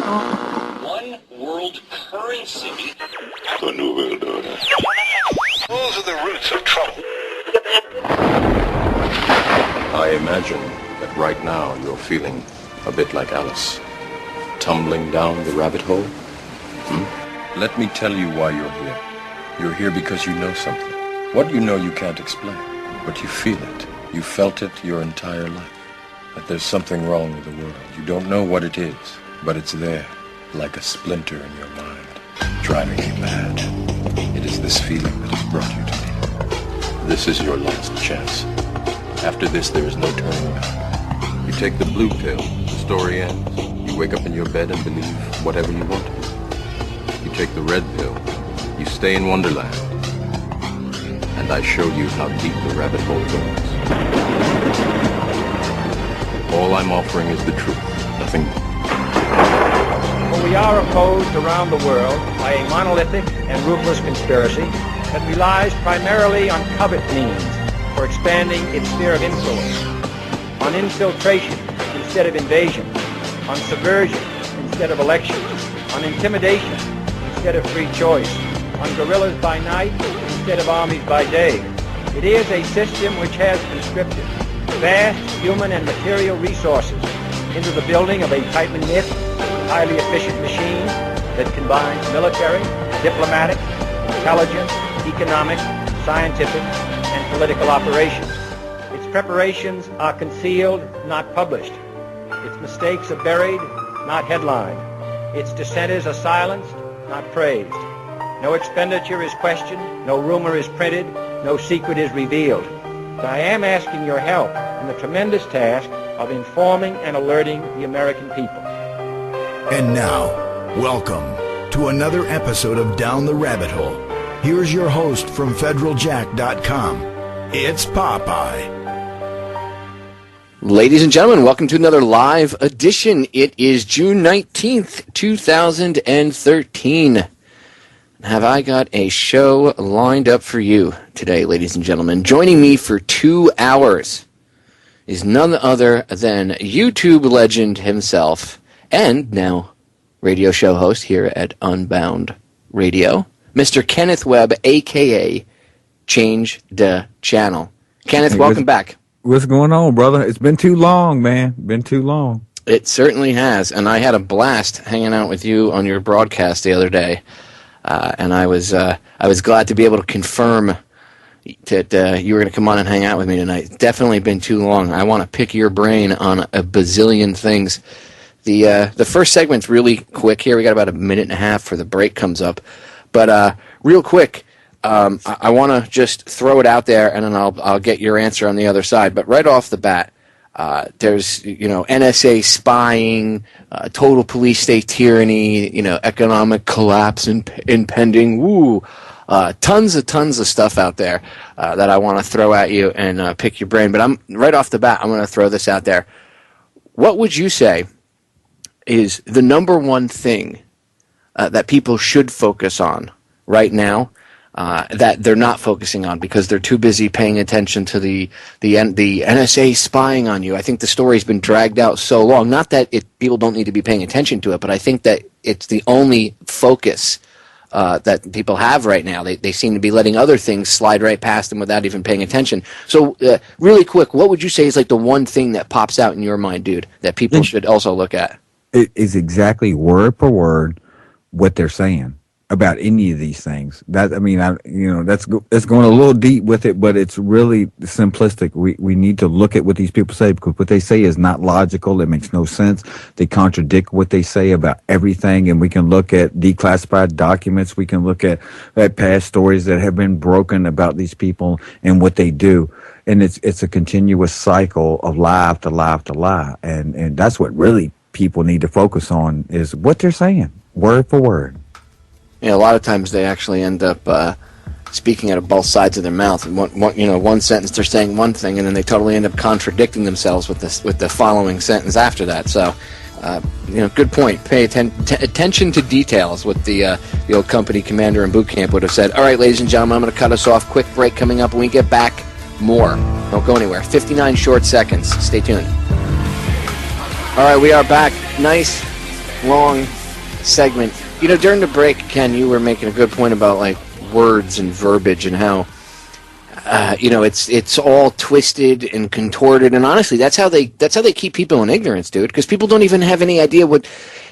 One world currency. A new world order. Those are the roots of trouble. I imagine that right now you're feeling a bit like Alice, tumbling down the rabbit hole. Let me tell you why you're here. You're here because you know something. What you know you can't explain, but you feel it. You felt it your entire life. That there's something wrong with the world. You don't know what it is, but it's there, like a splinter in your mind, driving you mad. It is this feeling that has brought you to me. This is your last chance. After this, there is no turning back. You take the blue pill, the story ends. You wake up in your bed and believe whatever you want to. You take the red pill, you stay in Wonderland, and I show you how deep the rabbit hole goes. All I'm offering is the truth, nothing more. For we are opposed around the world by a monolithic and ruthless conspiracy that relies primarily on covert means for expanding its sphere of influence, on infiltration instead of invasion, on subversion instead of elections, on intimidation instead of free choice, on guerrillas by night instead of armies by day. It is a system which has conscripted vast human and material resources into the building of a tightly knit, highly efficient machine that combines military, diplomatic, intelligence, economic, scientific, and political operations. Its preparations are concealed, not published. Its mistakes are buried, not headlined. Its dissenters are silenced, not praised. No expenditure is questioned, no rumor is printed, no secret is revealed. So I am asking your help in the tremendous task of informing and alerting the American people. And now, welcome to another episode of Down the Rabbit Hole. Here's your host from federaljack.com. It's Popeye. Ladies and gentlemen, welcome to another live edition. It is June 19th, 2013. Have I got a show lined up for you today, ladies and gentlemen? Joining me for 2 hours is none other than YouTube legend himself and now radio show host here at Unbound Radio, Mr. Kenneth Webb, a.k.a. Change the Channel. Kenneth, welcome back. What's going on, brother? It's been too long, man. Been too long. It certainly has, and I had a blast hanging out with you on your broadcast the other day. And I was glad to be able to confirm that you were going to come on and hang out with me tonight. It's definitely been too long. I want to pick your brain on a bazillion things. The first segment's really quick here. We got about a minute and a half before the break comes up. But real quick, I want to just throw it out there, and then I'll get your answer on the other side. But right off the bat, there's, NSA spying, total police state tyranny, economic collapse impending, tons of stuff out there that I want to throw at you and pick your brain. But right off the bat, I'm going to throw this out there. What would you say is the number one thing that people should focus on right now that they're not focusing on because they're too busy paying attention to the NSA spying on you? I think the story's been dragged out so long. Not that people don't need to be paying attention to it, but I think that it's the only focus that people have right now. They seem to be letting other things slide right past them without even paying attention. So really quick, what would you say is like the one thing that pops out in your mind, dude, that people should also look at? It is exactly word for word what they're saying about any of these things. That's going a little deep with it, but it's really simplistic. We need to look at what these people say, because what they say is not logical. It makes no sense. They contradict what they say about everything, and we can look at declassified documents. We can look at past stories that have been broken about these people and what they do. And it's a continuous cycle of lie after lie after lie. And that's what really people need to focus on, is what they're saying, word for word. A lot of times they actually end up speaking out of both sides of their mouth. And one sentence they're saying one thing, and then they totally end up contradicting themselves with the following sentence after that. So, good point. Pay attention to details. What the old company commander in boot camp would have said. All right, ladies and gentlemen, I'm going to cut us off. Quick break coming up. When we get back, more. Don't go anywhere. 59 short seconds. Stay tuned. All right, we are back. Nice long segment. You know, during the break, Ken, you were making a good point about like words and verbiage and how you know, it's all twisted and contorted, and honestly, that's how they keep people in ignorance, dude. Because people don't even have any idea what,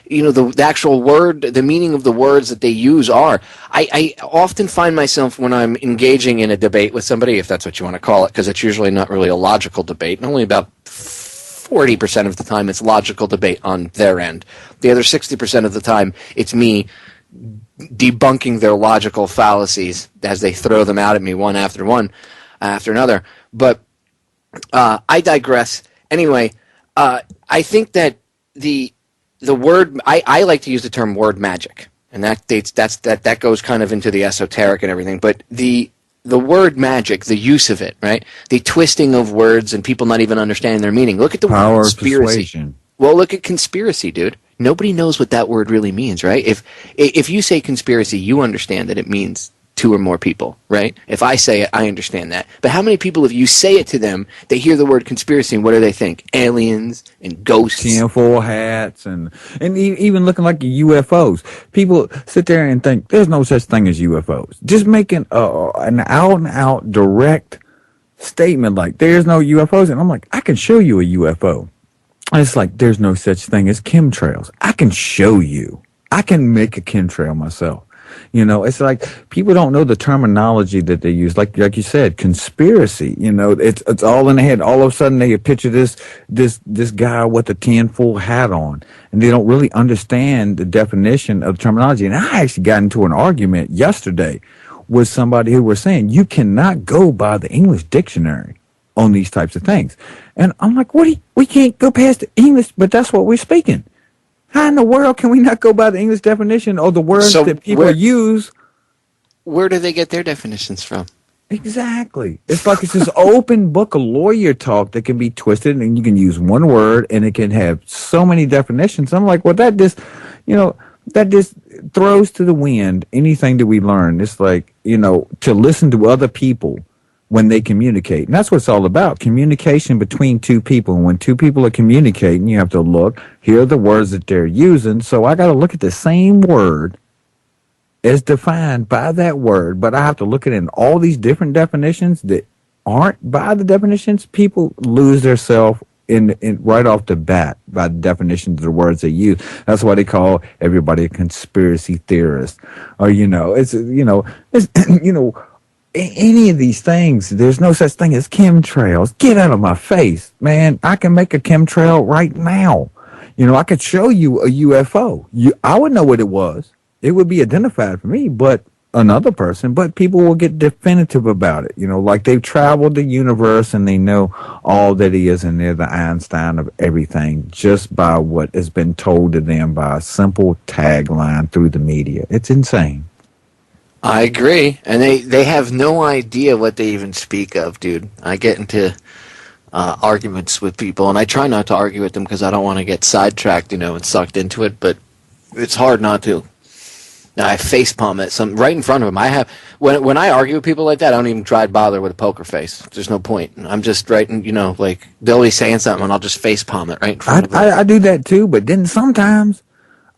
you know, the actual word, the meaning of the words that they use are. I often find myself when I'm engaging in a debate with somebody, if that's what you want to call it, because it's usually not really a logical debate, and only about 40% of the time it's logical debate on their end. The other 60% of the time, it's me debunking their logical fallacies as they throw them out at me one after another. But I digress. Anyway, I think that the word, I like to use the term word magic, and that goes kind of into the esoteric and everything. But the word magic, the use of it, right? The twisting of words and people not even understanding their meaning. Look at the Power word of conspiracy. persuasion. Well, look at conspiracy, dude. Nobody knows what that word really means, right? If you say conspiracy, you understand that it means two or more people, right? If I say it, I understand that. But how many people, if you say it to them, they hear the word conspiracy, and what do they think? Aliens and ghosts. Tinfoil hats and even looking like UFOs. People sit there and think there's no such thing as UFOs. Just making an out-and-out direct statement like there's no UFOs. And I'm like, I can show you a UFO. And it's like there's no such thing as chemtrails. I can show you. I can make a chemtrail myself. You know, it's like people don't know the terminology that they use. Like you said, conspiracy. You know, it's all in the head. All of a sudden, they picture this guy with a tinfoil hat on, and they don't really understand the definition of terminology. And I actually got into an argument yesterday with somebody who was saying you cannot go by the English dictionary on these types of things. And I'm like, we can't go past the English, but that's what we're speaking. How in the world can we not go by the English definition or the words that people use? Where do they get their definitions from? Exactly. It's like it's this open book of lawyer talk that can be twisted, and you can use one word and it can have so many definitions. I'm like, well, that just throws to the wind anything that we learn. It's like, you know, to listen to other people when they communicate. And that's what it's all about, communication between two people. And when two people are communicating, you have to look, hear the words that they're using. So I got to look at the same word as defined by that word, but I have to look at it in all these different definitions that aren't by the definitions. People lose their self in right off the bat by the definitions of the words they use. That's why they call everybody a conspiracy theorist. Or, any of these things, there's no such thing as chemtrails. Get out of my face, man. I can make a chemtrail right now. You know, I could show you a UFO. I would know what it was. It would be identified for me, but another person, but people will get definitive about it. You know, like they've traveled the universe and they know all that is, and they're the Einstein of everything just by what has been told to them by a simple tagline through the media. It's insane. I agree, and they have no idea what they even speak of, dude. I get into arguments with people, and I try not to argue with them because I don't want to get sidetracked, and sucked into it, but it's hard not to. I facepalm at some right in front of them. I have when I argue with people like that, I don't even try to bother with a poker face. There's no point. I'm just writing, like they'll be saying something, and I'll just facepalm it right in front of them. I do that too, but then sometimes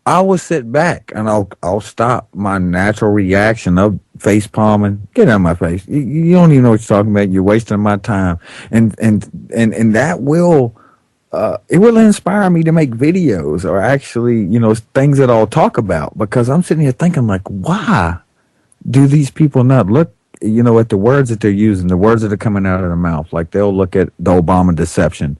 I will sit back and I'll stop my natural reaction of face palming. Get out of my face. You don't even know what you're talking about. You're wasting my time. And that will, it will inspire me to make videos or actually, things that I'll talk about, because I'm sitting here thinking like, why do these people not look, at the words that they're using, the words that are coming out of their mouth? Like they'll look at the Obama deception.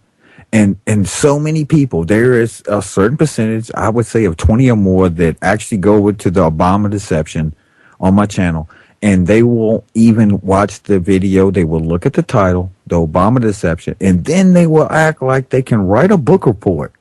And so many people, there is a certain percentage, I would say of 20 or more, that actually go to the Obama deception on my channel, and they won't even watch the video. They will look at the title, the Obama deception, and then they will act like they can write a book report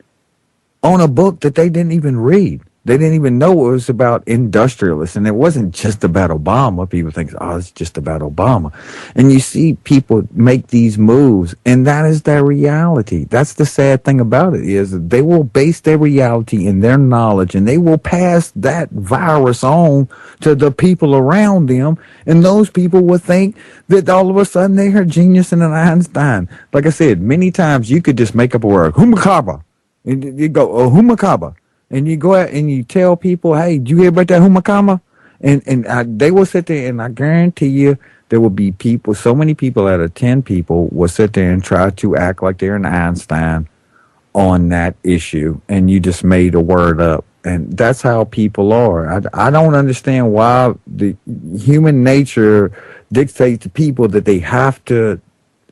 on a book that they didn't even read. They didn't even know it was about industrialists, and it wasn't just about Obama. People think, it's just about Obama. And you see people make these moves, and that is their reality. That's the sad thing about it, is that they will base their reality in their knowledge, and they will pass that virus on to the people around them, and those people will think that all of a sudden they're a genius and an Einstein. Like I said, many times you could just make up a word, humakaba. You go, humakaba. and you go out and you tell people, hey, did you hear about that humakama? And they will sit there, and I guarantee you there will be people, so many people out of 10 people will sit there and try to act like they're an Einstein on that issue, and you just made a word up. And that's how people are. I don't understand why the human nature dictates to people that they have to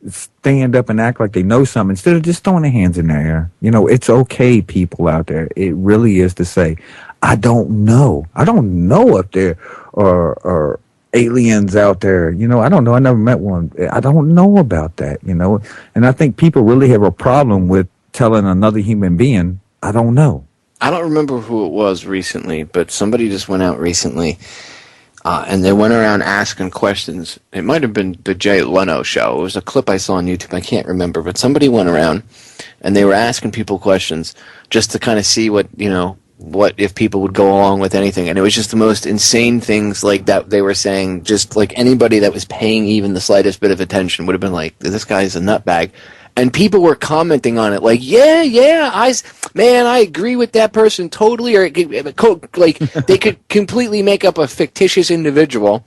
stand up and act like they know something instead of just throwing their hands in the air. It's okay, people out there. It really is to say, I don't know. I don't know if there are aliens out there. I don't know. I never met one. I don't know about that, And I think people really have a problem with telling another human being, I don't know. I don't remember who it was recently, but somebody just went out recently, and they went around asking questions. It might have been the Jay Leno show. It was a clip I saw on YouTube. I can't remember, but somebody went around, and they were asking people questions just to kind of see what if people would go along with anything. And it was just the most insane things like that they were saying. Just like anybody that was paying even the slightest bit of attention would have been like, this guy's a nutbag. And people were commenting on it like, I agree with that person totally. Or like they could completely make up a fictitious individual.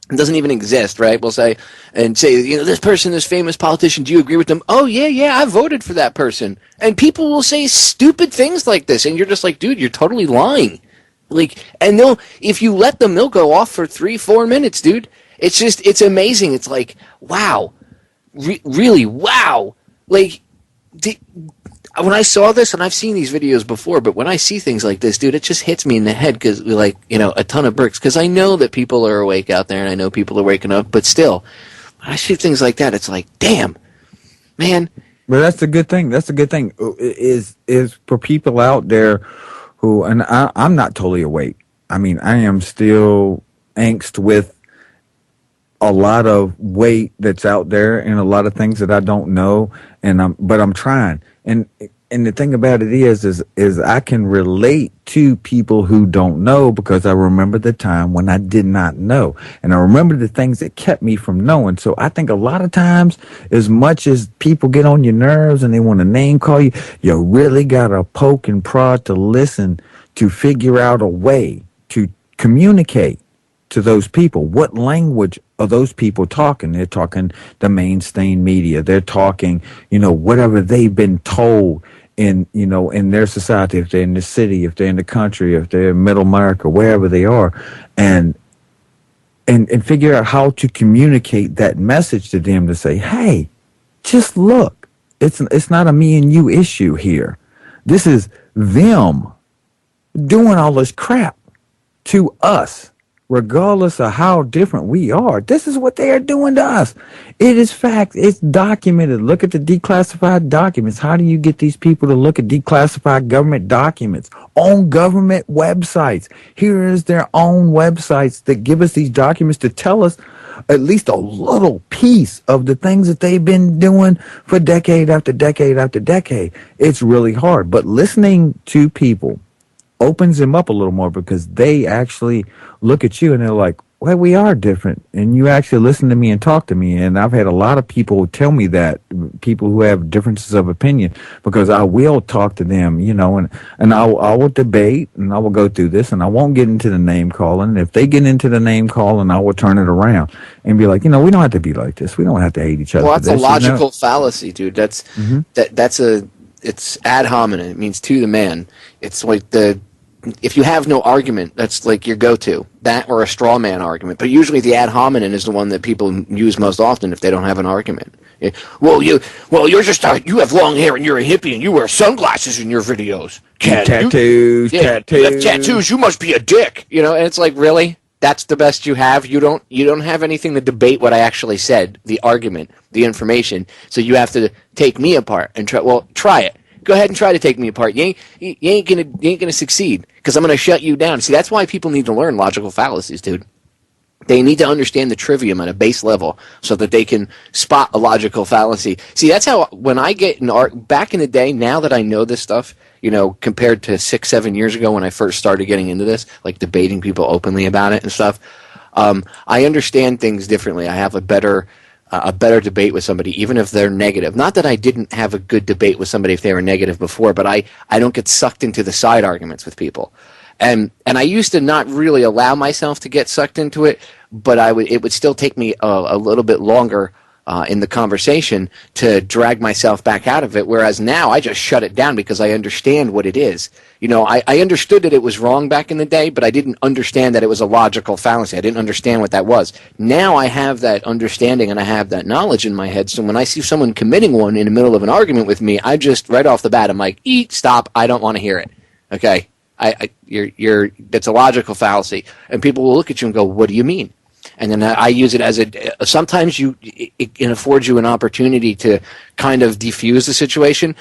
It doesn't even exist, right? We'll say, this person, this famous politician, do you agree with them? Oh, yeah, I voted for that person. And people will say stupid things like this. And you're just like, dude, you're totally lying. And if you let them, they'll go off for 3-4 minutes, dude. It's amazing. It's like, wow. Really, wow. When I saw this, and I've seen these videos before, but when I see things like this, dude, it just hits me in the head because, a ton of bricks. Because I know that people are awake out there, and I know people are waking up, but still, when I see things like that, it's like, damn, man. But that's the good thing. That's the good thing is for people out there who, and I'm not totally awake. I mean, I am still angst with a lot of weight that's out there and a lot of things that I don't know, but I'm trying. And the thing about it is I can relate to people who don't know because I remember the time when I did not know. And I remember the things that kept me from knowing. So I think a lot of times, as much as people get on your nerves and they want to name call you, you really got to poke and prod to listen to figure out a way to communicate to those people. What language are those people talking? They're talking the mainstream media. They're talking, whatever they've been told in their society, if they're in the city, if they're in the country, if they're in middle America, wherever they are, and figure out how to communicate that message to them to say, hey, just look, it's not a me and you issue here. This is them doing all this crap to us. Regardless of how different we are, this is what they are doing to us. It is fact. It's documented. Look at the declassified documents. How do you get these people to look at declassified government documents on government websites? Here is their own websites that give us these documents to tell us at least a little piece of the things that they've been doing for decade after decade after decade. It's really hard. But listening to people opens them up a little more because they actually look at you and they're like, well, we are different. And you actually listen to me and talk to me. And I've had a lot of people tell me that, people who have differences of opinion, because I will talk to them, and I will debate and I will go through this and I won't get into the name calling. And if they get into the name calling, I will turn it around and be like, we don't have to be like this. We don't have to hate each other. Well, that's a logical fallacy, dude. That's it's ad hominem. It means to the man. It's like if you have no argument, that's like your go-to, that or a straw man argument. But usually the ad hominem is the one that people use most often if they don't have an argument. You're just you have long hair and you're a hippie and you wear sunglasses in your videos. Tattoos. You have tattoos. You must be a dick. And it's like, really? That's the best you have? You don't have anything to debate what I actually said, the argument, the information. So you have to take me apart and try it. Go ahead and try to take me apart. You ain't gonna succeed because I'm gonna shut you down. See, that's why people need to learn logical fallacies, dude. They need to understand the trivium at a base level so that they can spot a logical fallacy. See, that's how when I get back in the day. Now that I know this stuff, compared to 6-7 years ago when I first started getting into this, like debating people openly about it and stuff, I understand things differently. I have a better a better debate with somebody, even if they're negative. Not that I didn't have a good debate with somebody if they were negative before, but I don't get sucked into the side arguments with people. And I used to not really allow myself to get sucked into it, but it would still take me a little bit longer in the conversation to drag myself back out of it, whereas now I just shut it down because I understand what it is. You know, I understood that it was wrong back in the day, but I didn't understand that it was a logical fallacy. I didn't understand what that was. Now I have that understanding and I have that knowledge in my head, so when I see someone committing one in the middle of an argument with me, I just, right off the bat, I'm like, stop, I don't want to hear it. Okay? That's a logical fallacy. And people will look at you and go, what do you mean? And then I use it as sometimes it affords you an opportunity to kind of defuse the situation.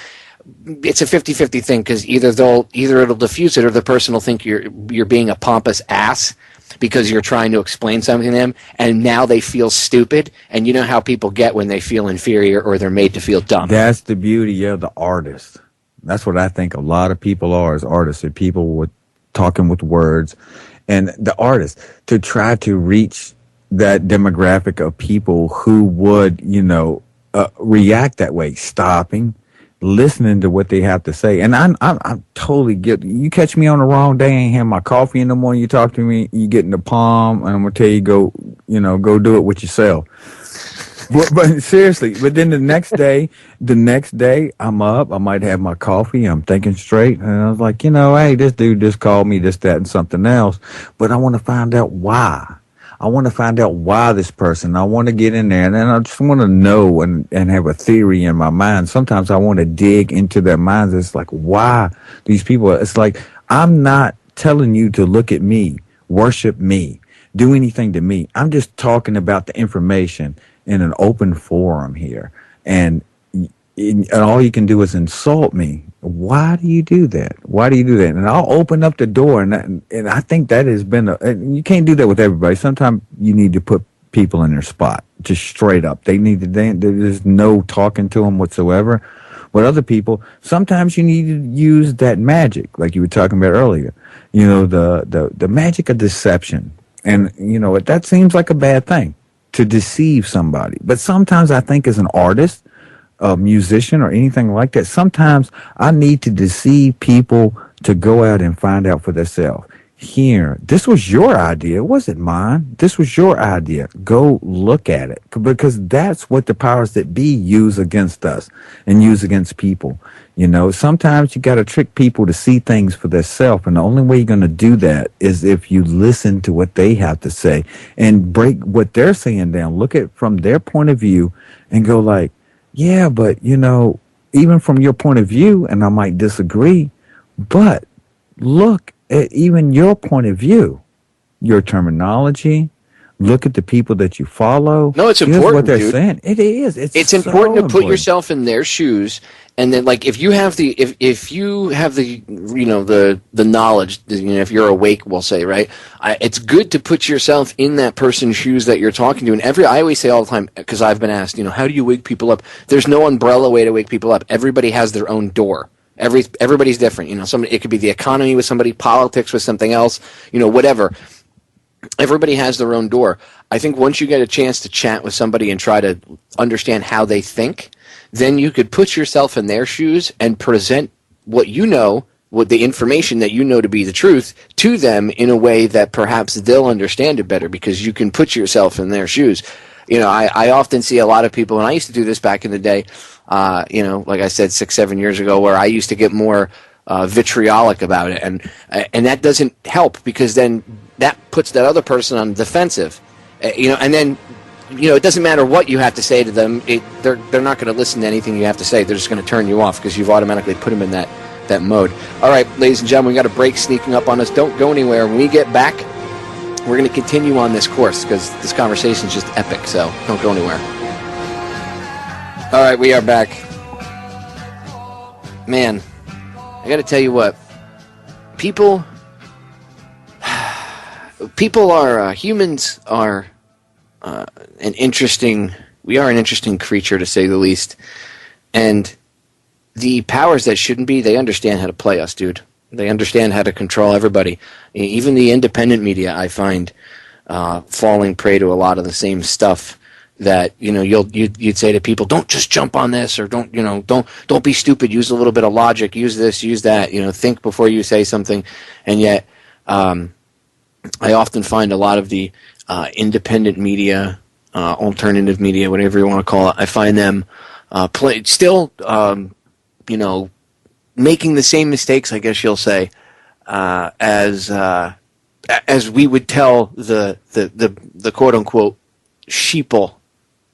It's a 50-50 thing, because either it'll diffuse it, or the person will think you're being a pompous ass because you're trying to explain something to them, and now they feel stupid. And you know how people get when they feel inferior or they're made to feel dumb. That's the beauty of the artist. That's what I think a lot of people are, as artists, and people talking with words. And the artist, to try to reach that demographic of people who would, react that way, stopping, listening to what they have to say. And I'm totally guilty. You catch me on the wrong day, I ain't have my coffee in the morning, you talk to me, you get in the palm, and I'm gonna tell you, go do it with yourself. But seriously, but then the next day, I'm up, I might have my coffee, I'm thinking straight, and I was like, hey, this dude just called me this, that, and something else, but I want to find out why. I want to find out why this person, I want to get in there, and then I just want to know and have a theory in my mind. Sometimes I want to dig into their minds. It's like, why these people, it's like, I'm not telling you to look at me, worship me, do anything to me. I'm just talking about the information in an open forum here, and all you can do is insult me. Why do you do that? Why do you do that? And I'll open up the door, and I think that has been you can't do that with everybody. Sometimes you need to put people in their spot, just straight up. There's no talking to them whatsoever. With other people, sometimes you need to use that magic, like you were talking about earlier. The magic of deception, and that seems like a bad thing, to deceive somebody. But sometimes I think, as an artist, a musician, or anything like that, sometimes I need to deceive people to go out and find out for themselves. Here, this was your idea. It wasn't mine. This was your idea. Go look at it. Because that's what the powers that be use against us and use against people. Sometimes you got to trick people to see things for themselves. And the only way you're going to do that is if you listen to what they have to say and break what they're saying down. Look at from their point of view and go like, yeah, but, even from your point of view, and I might disagree, but look at even your point of view, your terminology. Look at the people that you follow. No, it's important, what they're dude. Saying. It is. It's so important to put yourself in their shoes, and then, like, if you have the the knowledge, if you're awake, we'll say, right? It's good to put yourself in that person's shoes that you're talking to. And I always say all the time, because I've been asked, how do you wake people up? There's no umbrella way to wake people up. Everybody has their own door. Everybody's different. It could be the economy with somebody, politics with something else, whatever. Everybody has their own door. I think once you get a chance to chat with somebody and try to understand how they think, then you could put yourself in their shoes and present what the information that you know to be the truth to them in a way that perhaps they'll understand it better, because you can put yourself in their shoes. I often see a lot of people, and I used to do this back in the day, like I said, 6-7 years ago, where I used to get more vitriolic about it, and that doesn't help, because then that puts that other person on the defensive, and then it doesn't matter what you have to say to them, they're not going to listen to anything you have to say. They're just going to turn you off because you've automatically put them in that mode. All right, ladies and gentlemen, we got a break sneaking up on us. Don't go anywhere. When we get back, we're going to continue on this course, because this conversation is just epic, so don't go anywhere. All right, we are back. Man, I got to tell you what, people are, humans are we are an interesting creature, to say the least. And the powers that shouldn't be, they understand how to play us, dude. They understand how to control everybody. Even the independent media, I find, falling prey to a lot of the same stuff that, you'd say to people, don't just jump on this, or don't be stupid, use a little bit of logic, use this, use that, think before you say something. And yet, I often find a lot of the independent media, alternative media, whatever you want to call it, I find them making the same mistakes, I guess you'll say, as we would tell the quote unquote sheeple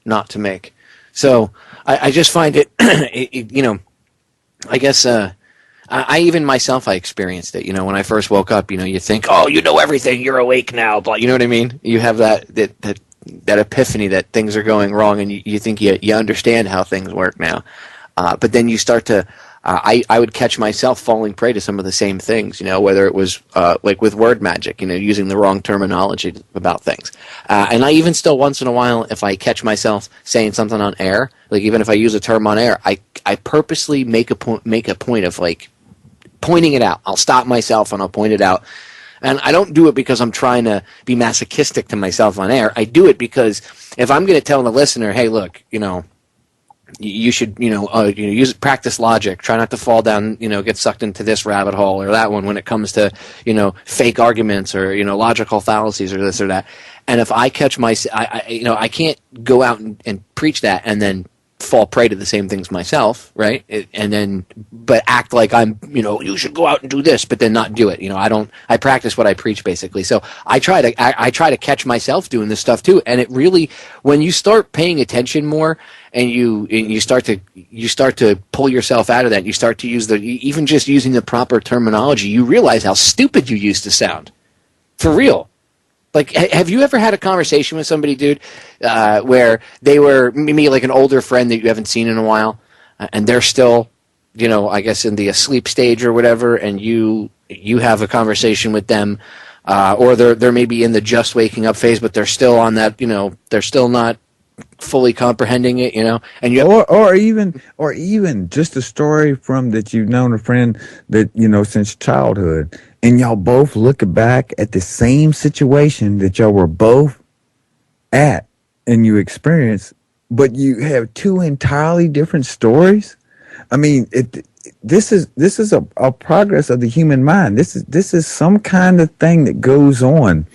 not to make. So I just find it, I guess I even myself, I experienced it. When I first woke up, you think, oh, you know everything, you're awake now, but you know what I mean? You have that epiphany that things are going wrong, and you think you understand how things work now. But then you start to, I would catch myself falling prey to some of the same things, whether it was like with word magic, using the wrong terminology about things. And I even still, once in a while, if I catch myself saying something on air, like even if I use a term on air, I purposely make a point of like pointing it out. I'll stop myself and I'll point it out. And I don't do it because I'm trying to be masochistic to myself on air. I do it because if I'm going to tell the listener, hey, look, you should, practice logic. Try not to fall down, get sucked into this rabbit hole or that one when it comes to, fake arguments or, logical fallacies or this or that. And if I catch I can't go out and preach that and then fall prey to the same things myself, right? But act like I'm, you should go out and do this, but then not do it. I practice what I preach, basically. So I try to catch myself doing this stuff too. And it really, when you start paying attention more and you start to pull yourself out of that, you start to use even just using the proper terminology, you realize how stupid you used to sound. For real. Like, have you ever had a conversation with somebody, dude, where they were maybe like an older friend that you haven't seen in a while, and they're still, I guess in the asleep stage or whatever, and you have a conversation with them, or they're maybe in the just waking up phase, but they're still on that, they're still not fully comprehending it, and or even just a story from that you've known a friend that since childhood, and y'all both look back at the same situation that y'all were both at and you experienced, but you have two entirely different stories. I mean, this is a progress of the human mind. This is some kind of thing that goes on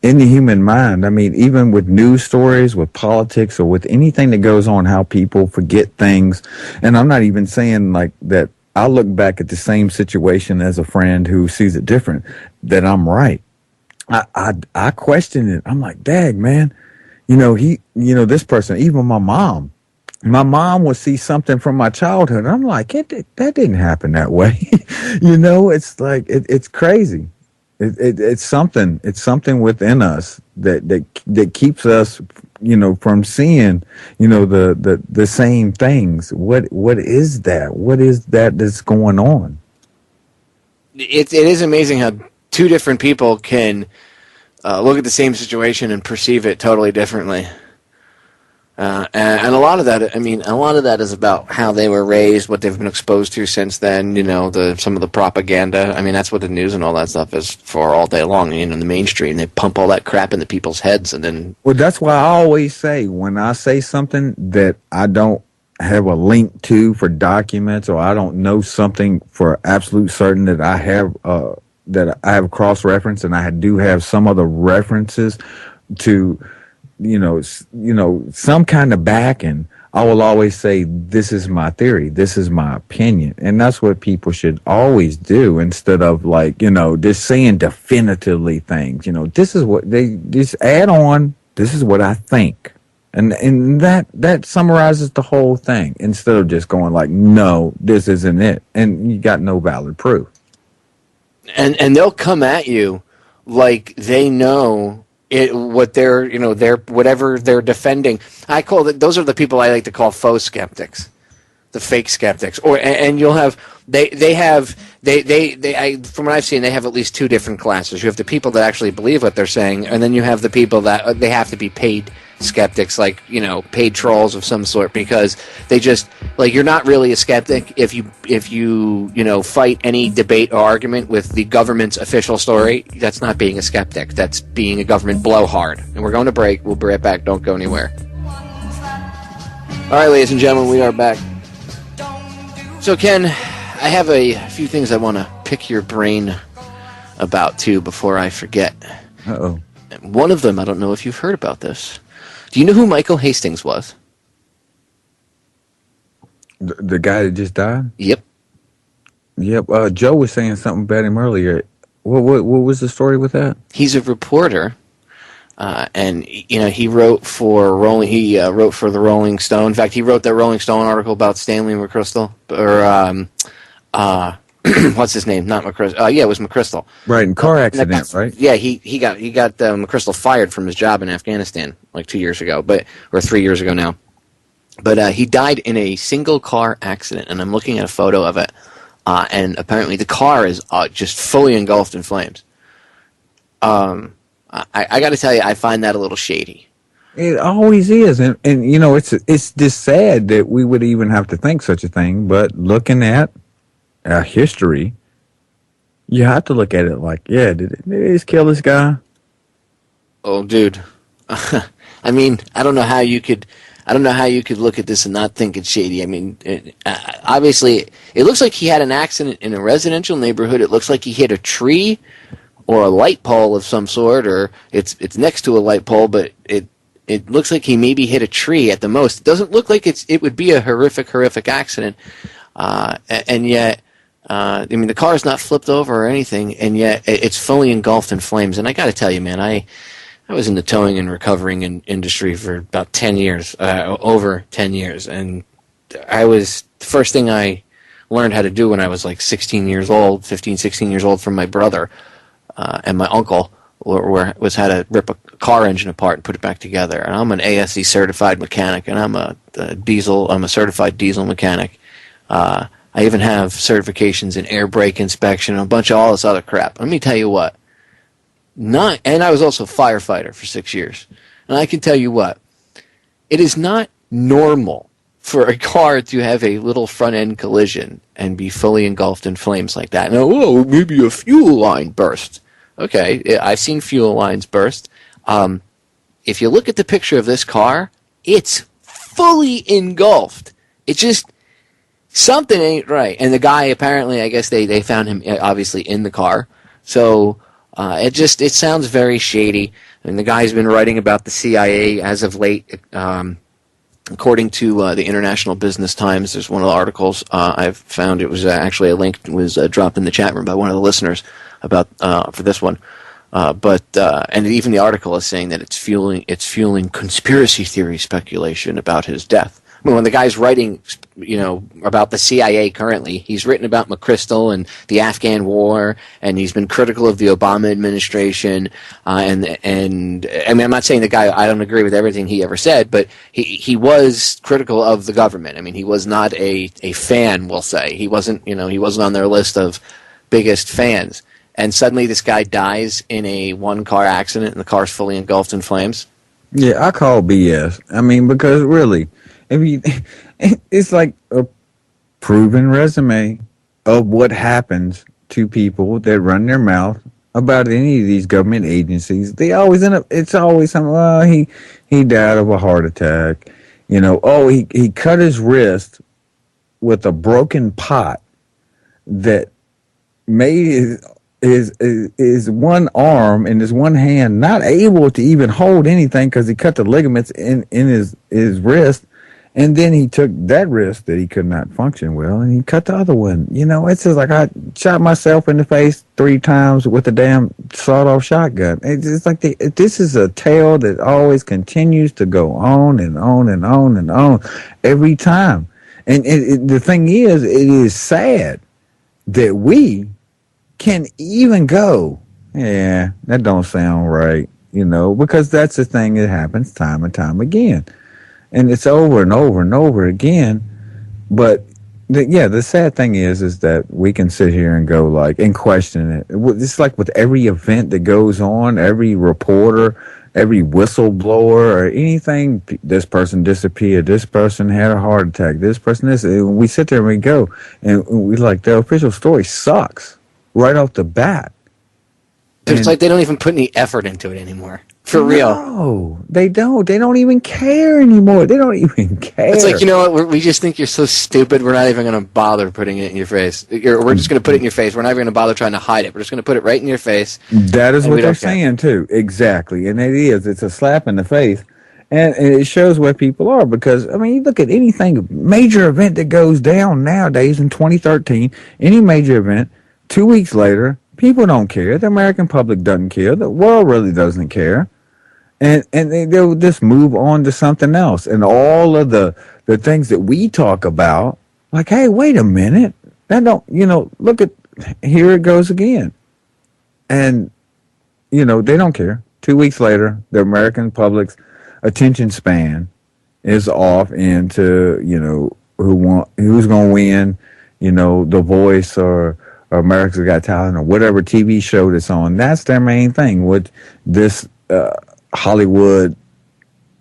in the human mind. I mean, even with news stories, with politics, or with anything that goes on, how people forget things. And I'm not even saying like that I look back at the same situation as a friend who sees it different, that I'm right. I question it. I'm like, dang, man, this person, even my mom would see something from my childhood. And I'm like, that didn't happen that way. It's like, it's crazy. It's something within us that keeps us, from seeing, the same things. What is that? What is that that's going on? It is amazing how two different people can look at the same situation and perceive it totally differently. And a lot of that is about how they were raised, what they've been exposed to since then, some of the propaganda. I mean, that's what the news and all that stuff is for all day long, the mainstream. They pump all that crap into people's heads and then... Well, that's why I always say, when I say something that I don't have a link to for documents, or I don't know something for absolute certain that I have cross-reference, and I do have some other references to... some kind of backing, I will always say, this is my theory, this is my opinion. And that's what people should always do, instead of like, just saying definitively things. This is what they just add on, this is what I think. And that summarizes the whole thing, instead of just going like, no, this isn't it. And you got no valid proof. And they'll come at you like they know what they're whatever they're defending. I call it, those are the people I like to call faux skeptics, the fake skeptics. And you'll have from what I've seen, they have at least two different classes. You have the people that actually believe what they're saying, and then you have the people that they have to be paid skeptics, like paid trolls of some sort, because they just like, you're not really a skeptic if you fight any debate or argument with the government's official story. That's not being a skeptic, that's being a government blowhard. And we're going to break. We'll be right back. Don't go anywhere. All right, ladies and gentlemen, we are back. So, Ken, I have a few things I want to pick your brain about, too, before I forget. Uh-oh. One of them, I don't know if you've heard about this. Do you know who Michael Hastings was? The guy that just died? Yep. Yep. Joe was saying something about him earlier. What was the story with that? He's a reporter, and he wrote for wrote for the Rolling Stone. In fact, he wrote that Rolling Stone article about Stanley McChrystal, or what's his name? Not McChrystal. Yeah, it was McChrystal. Right, in car accident, right? Yeah, he got McChrystal fired from his job in Afghanistan like 2 years ago, or 3 years ago now. But he died in a single car accident, and I'm looking at a photo of it. And apparently the car is just fully engulfed in flames. I got to tell you, I find that a little shady. It always is, and it's just sad that we would even have to think such a thing. But looking at our history, you have to look at it like, yeah, did they just kill this guy? Oh, dude. I mean, I don't know how you could look at this and not think it's shady. I mean, obviously, it looks like he had an accident in a residential neighborhood. It looks like he hit a tree or a light pole of some sort, or it's next to a light pole, but it looks like he maybe hit a tree at the most. It doesn't look like it would be a horrific accident, and yet, I mean, the car's not flipped over or anything, and yet it's fully engulfed in flames. And I got to tell you, man, I was in the towing and recovering industry for about 10 years, over 10 years, and the first thing I learned how to do when I was like 16 years old, 15, 16 years old, from my brother and my uncle, was how to rip a car engine apart and put it back together. And I'm an ASE certified mechanic, and I'm a certified diesel mechanic. I even have certifications in air brake inspection and a bunch of all this other crap. Let me tell you what. And I was also a firefighter for 6 years. And I can tell you what, it is not normal for a car to have a little front-end collision and be fully engulfed in flames like that. Now, maybe a fuel line burst. Okay, I've seen fuel lines burst. If you look at the picture of this car, it's fully engulfed. It's just, something ain't right. And the guy, apparently, I guess they found him obviously in the car. So it sounds very shady. And the guy's been writing about the CIA as of late. According to the International Business Times, there's one of the articles I've found. It was actually a link was dropped in the chat room by one of the listeners about for this one. And even the article is saying that it's fueling conspiracy theory speculation about his death. I mean, when the guy's writing, about the CIA currently, he's written about McChrystal and the Afghan war, and he's been critical of the Obama administration. And I mean, I'm not saying the guy, I don't agree with everything he ever said, but he was critical of the government. I mean, he was not a fan, we'll say. He wasn't on their list of biggest fans. And suddenly this guy dies in a one-car accident, and the car's fully engulfed in flames. Yeah, I call BS. I mean, because really, it's like a proven resume of what happens to people that run their mouth about any of these government agencies. They always end up, it's always something, he died of a heart attack. He cut his wrist with a broken pot that made his one arm and his one hand not able to even hold anything because he cut the ligaments in his wrist. And then he took that wrist that he could not function well, and he cut the other one. It's just like I shot myself in the face 3 times with a damn sawed-off shotgun. It's like this is a tale that always continues to go on and on and on and on every time. And the thing is, it is sad that we can even go, yeah, that don't sound right, because that's the thing that happens time and time again. And it's over and over and over again. But the sad thing is that we can sit here and go and question it. It's like with every event that goes on, every reporter, every whistleblower or anything, this person disappeared, this person had a heart attack, this person this. And we sit there and we go, and we the official story sucks right off the bat. It's like they don't even put any effort into it anymore. For real. No, they don't. They don't even care anymore. They don't even care. It's like, you know what? We just think you're so stupid. We're not even going to bother putting it in your face. We're just going to put it in your face. We're not even going to bother trying to hide it. We're just going to put it right in your face. That is what they're saying too. Exactly, and it is. It's a slap in the face, and it shows where people are. Because I mean, you look at anything major event that goes down nowadays in 2013. Any major event, 2 weeks later, people don't care. The American public doesn't care. The world really doesn't care. And they'll just move on to something else. And all of the things that we talk about, like, hey, wait a minute. That don't, look at, here it goes again. And, they don't care. 2 weeks later, the American public's attention span is off into, who's going to win, The Voice or America's Got Talent or whatever TV show that's on. That's their main thing. What this, Hollywood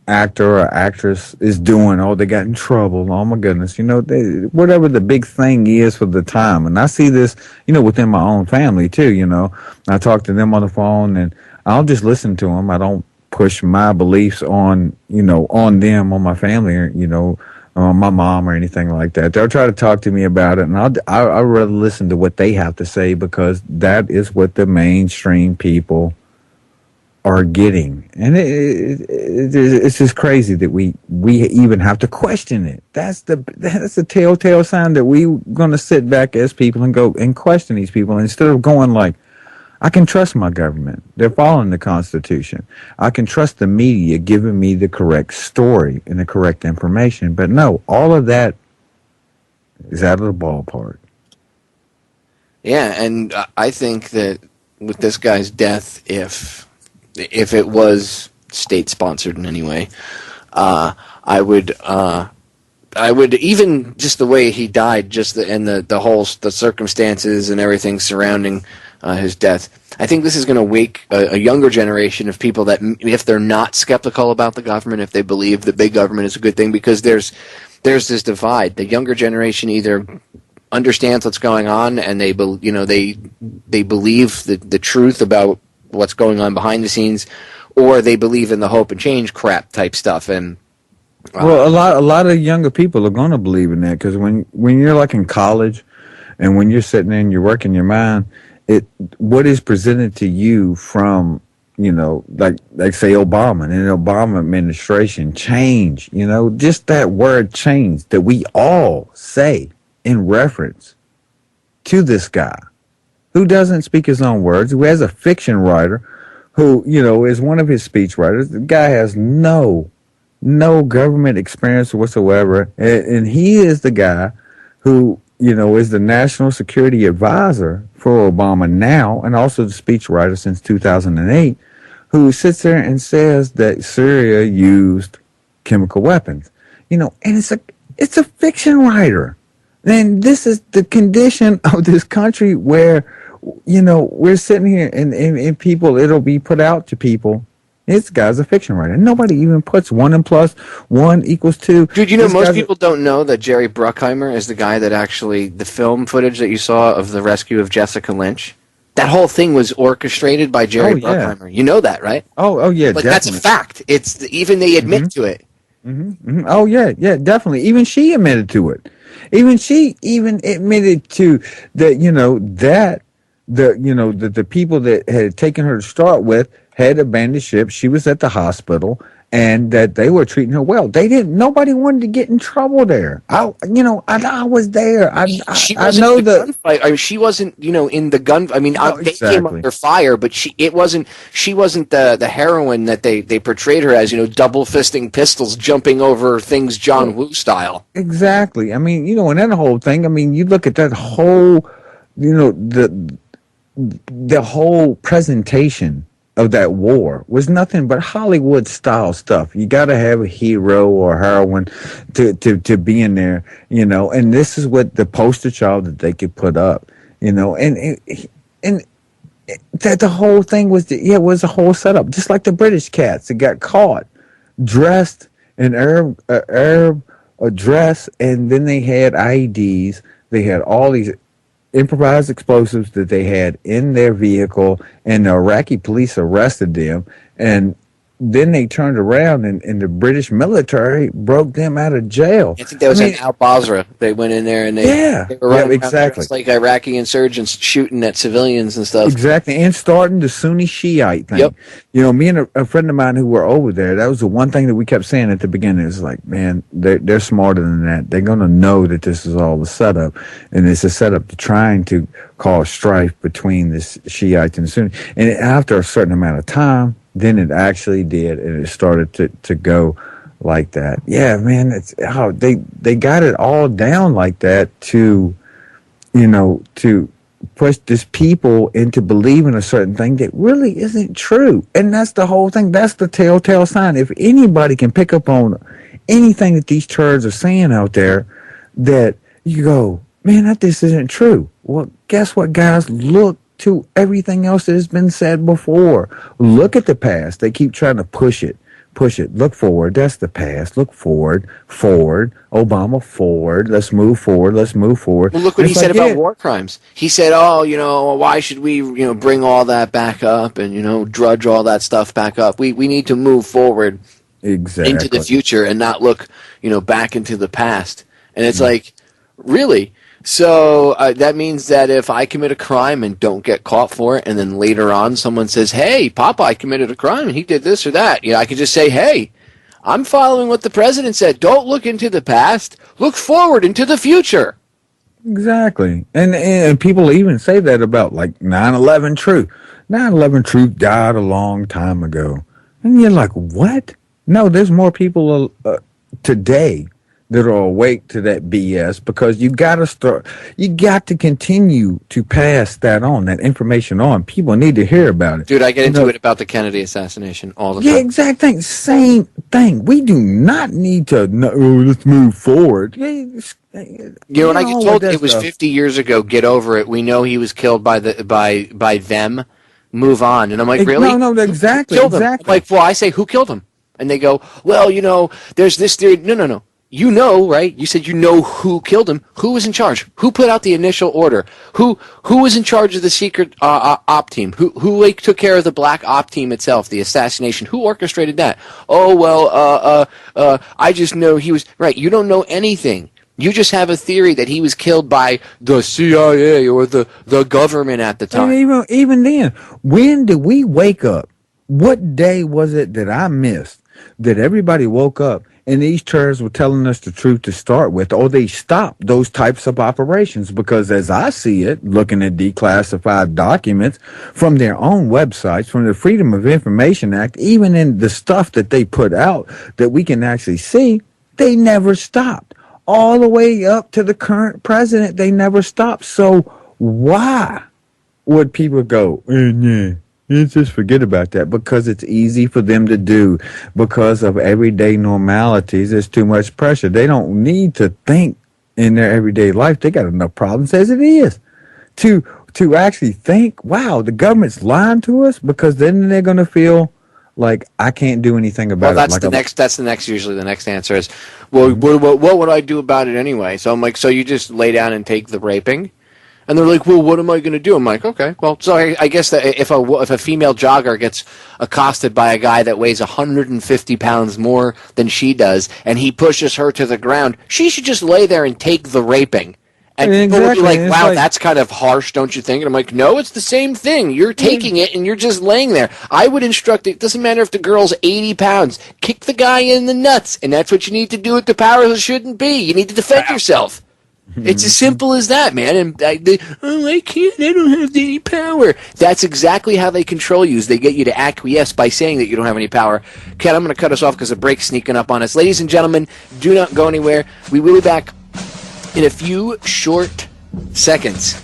actor or actress is doing. Oh, they got in trouble. Oh my goodness. Whatever the big thing is for the time. And I see this, within my own family too, I talk to them on the phone and I'll just listen to them. I don't push my beliefs on, on them, on my family or, my mom or anything like that. They'll try to talk to me about it and I'd rather listen to what they have to say because that is what the mainstream people are getting, and it's just crazy that we even have to question it. That's the telltale sign that we're going to sit back as people and go and question these people instead of going like, I can trust my government. They're following the Constitution. I can trust the media giving me the correct story and the correct information. But no, all of that is out of the ballpark. Yeah, and I think that with this guy's death, if it was state-sponsored in any way, I would even just the way he died, the circumstances and everything surrounding his death. I think this is going to wake a younger generation of people that, if they're not skeptical about the government, if they believe that big government is a good thing, because there's this divide. The younger generation either understands what's going on and they believe the truth about what's going on behind the scenes, or they believe in the hope and change crap type stuff. And well, a lot of younger people are going to believe in that because when you're like in college and when you're sitting there and you're working your mind, what is presented to you from like say Obama and the Obama administration, change, just that word change that we all say in reference to this guy who doesn't speak his own words, who has a fiction writer, who, is one of his speech writers. The guy has no government experience whatsoever. And he is the guy who, is the national security advisor for Obama now, and also the speech writer since 2008, who sits there and says that Syria used chemical weapons, and it's a fiction writer. And this is the condition of this country where, we're sitting here and people, it'll be put out to people. This guy's a fiction writer. Nobody even puts 1 + 1 = 2. Dude, most people don't know that Jerry Bruckheimer is the guy that actually, the film footage that you saw of the rescue of Jessica Lynch, that whole thing was orchestrated by Jerry Bruckheimer. Yeah. You know that, right? Oh yeah, like, definitely. That's a fact. Even they admit to it. Mm-hmm. Oh yeah, definitely. Even she admitted to it. She admitted to that, the people that had taken her to start with had abandoned ship. She was at the hospital, and that they were treating her well. Nobody wanted to get in trouble there. I was there. I know the gunfight. I mean, she wasn't, in the gun. I mean, they came under fire, but she wasn't the heroine that they portrayed her as. Double fisting pistols, jumping over things, John Woo style. Exactly. I mean, and that whole thing. I mean, you look at that whole, the whole presentation of that war was nothing but Hollywood style stuff. You got to have a hero or heroine to be in there, and this is what the poster child that they could put up, and that the whole thing was, it was a whole setup, just like the British cats that got caught dressed in Arab dress, and then they had IEDs, they had all these improvised explosives that they had in their vehicle, and the Iraqi police arrested them, and then they turned around and the British military broke them out of jail. I think that was in Al Basra. They went in there and they were running around dressed like Iraqi insurgents shooting at civilians and stuff. Exactly, and starting the Sunni Shiite thing. Yep. You know, me and a friend of mine who were over there, that was the one thing that we kept saying at the beginning. Is like, man, they're smarter than that. They're going to know that this is all a setup, and it's a setup to trying to cause strife between the Shiites and the Sunni. And after a certain amount of time, then it actually did, and it started to go like that. Yeah, man, they got it all down like that to push this people into believing a certain thing that really isn't true. And that's the whole thing. That's the telltale sign. If anybody can pick up on anything that these turds are saying out there, that you go, man, that this isn't true. Well, guess what, guys? Look to everything else that has been said before. Look at the past. They keep trying to push it. Look forward. That's the past. Look forward. Obama, forward. Let's move forward. Well, look what he said about war crimes. He said, why should we, bring all that back up and, drudge all that stuff back up? We need to move forward into the future and not look, back into the past. And it's like, really? So that means that if I commit a crime and don't get caught for it, and then later on someone says, hey, Popeye committed a crime and he did this or that, I can just say, hey, I'm following what the president said. Don't look into the past. Look forward into the future. Exactly. And people even say that about like 9/11 Truth. 9/11 Truth died a long time ago. And you're like, what? No, there's more people today that are awake to that BS, because you got to continue to pass that information on. People need to hear about it. Dude, I get into it about the Kennedy assassination all the time. Yeah, exact thing. Same thing. We do not need to, let's move forward. When I get told it was 50 years ago, get over it. We know he was killed by them. Move on. And I'm like, really? No, exactly. Who killed him? I'm like, well, I say, who killed him? And they go, well, there's this theory. No. You know, right? You said you know who killed him. Who was in charge? Who put out the initial order? Who was in charge of the secret op team? Who took care of the black op team itself, the assassination? Who orchestrated that? Oh, well, I just know he was... Right, you don't know anything. You just have a theory that he was killed by the CIA or the government at the time. And even then, when did we wake up? What day was it that I missed that everybody woke up and these turds were telling us the truth to start with, or they stopped those types of operations? Because as I see it, looking at declassified documents from their own websites, from the Freedom of Information Act, even in the stuff that they put out that we can actually see, they never stopped. All the way up to the current president, they never stopped. So why would people go, let's just forget about that? Because it's easy for them to do. Because of everyday normalities, there's too much pressure. They don't need to think in their everyday life. They got enough problems as it is. To actually think, wow, the government's lying to us, because then they're going to feel like I can't do anything about it. That's usually the next answer is, well, what would I do about it anyway? So I'm like, so you just lay down and take the raping? And they're like, well, what am I going to do? I'm like, okay, well, so I guess that if a female jogger gets accosted by a guy that weighs 150 pounds more than she does, and he pushes her to the ground, she should just lay there and take the raping. And people would be like, wow, that's kind of harsh, don't you think? And I'm like, no, it's the same thing. You're taking it, and you're just laying there. I would instruct, it doesn't matter if the girl's 80 pounds, kick the guy in the nuts, and that's what you need to do with the power that shouldn't be. You need to defend yourself. It's as simple as that, man. And I can't. I don't have any power. That's exactly how they control you. Is they get you to acquiesce by saying that you don't have any power. Ken, I'm going to cut us off because a break's sneaking up on us. Ladies and gentlemen, do not go anywhere. We will be back in a few short seconds.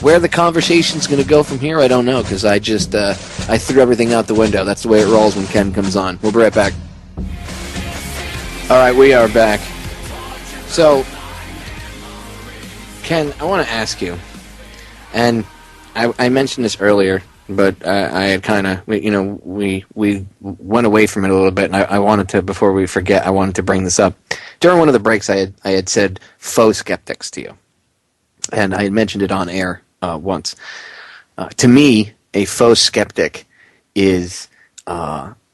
Where the conversation's going to go from here, I don't know, because I just I threw everything out the window. That's the way it rolls when Ken comes on. We'll be right back. All right, we are back. So, Ken, I want to ask you, and I mentioned this earlier, but I had kind of, we went away from it a little bit, and I wanted to, before we forget, I wanted to bring this up. During one of the breaks, I had said faux skeptics to you, and I had mentioned it on air once. To me, a faux skeptic is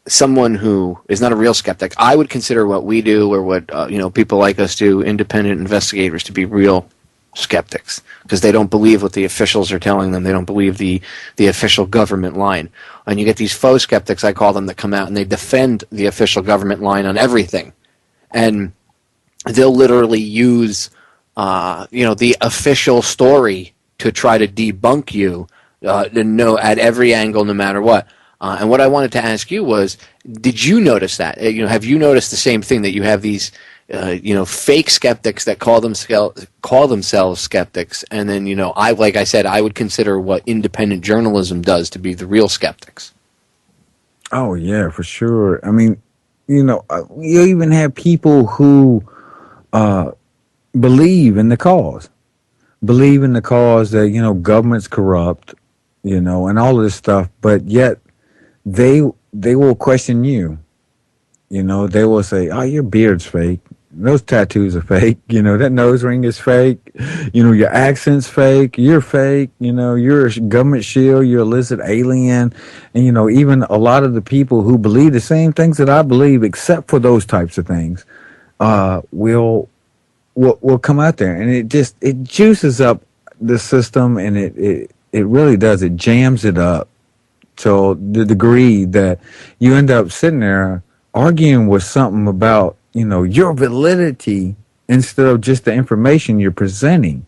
someone who is not a real skeptic, I would consider what we do or what people like us do, independent investigators, to be real skeptics, because they don't believe what the officials are telling them. They don't believe the official government line. And you get these faux skeptics, I call them, that come out and they defend the official government line on everything. And they'll literally use the official story to try to debunk you at every angle, no matter what. And what I wanted to ask you was, did you notice that? Have you noticed the same thing, that you have these fake skeptics that call themselves skeptics, and then like I said, I would consider what independent journalism does to be the real skeptics. Oh yeah, for sure. I mean, you even have people who believe in the cause that government's corrupt, and all of this stuff, but yet they will question you. They will say, "Oh, your beard's fake. Those tattoos are fake. That nose ring is fake. Your accent's fake. You're fake. You're a government shield. You're a lizard alien." And, even a lot of the people who believe the same things that I believe, except for those types of things, will come out there. And it juices up the system, and it really does. It jams it up to the degree that you end up sitting there arguing with something about your validity instead of just the information you're presenting.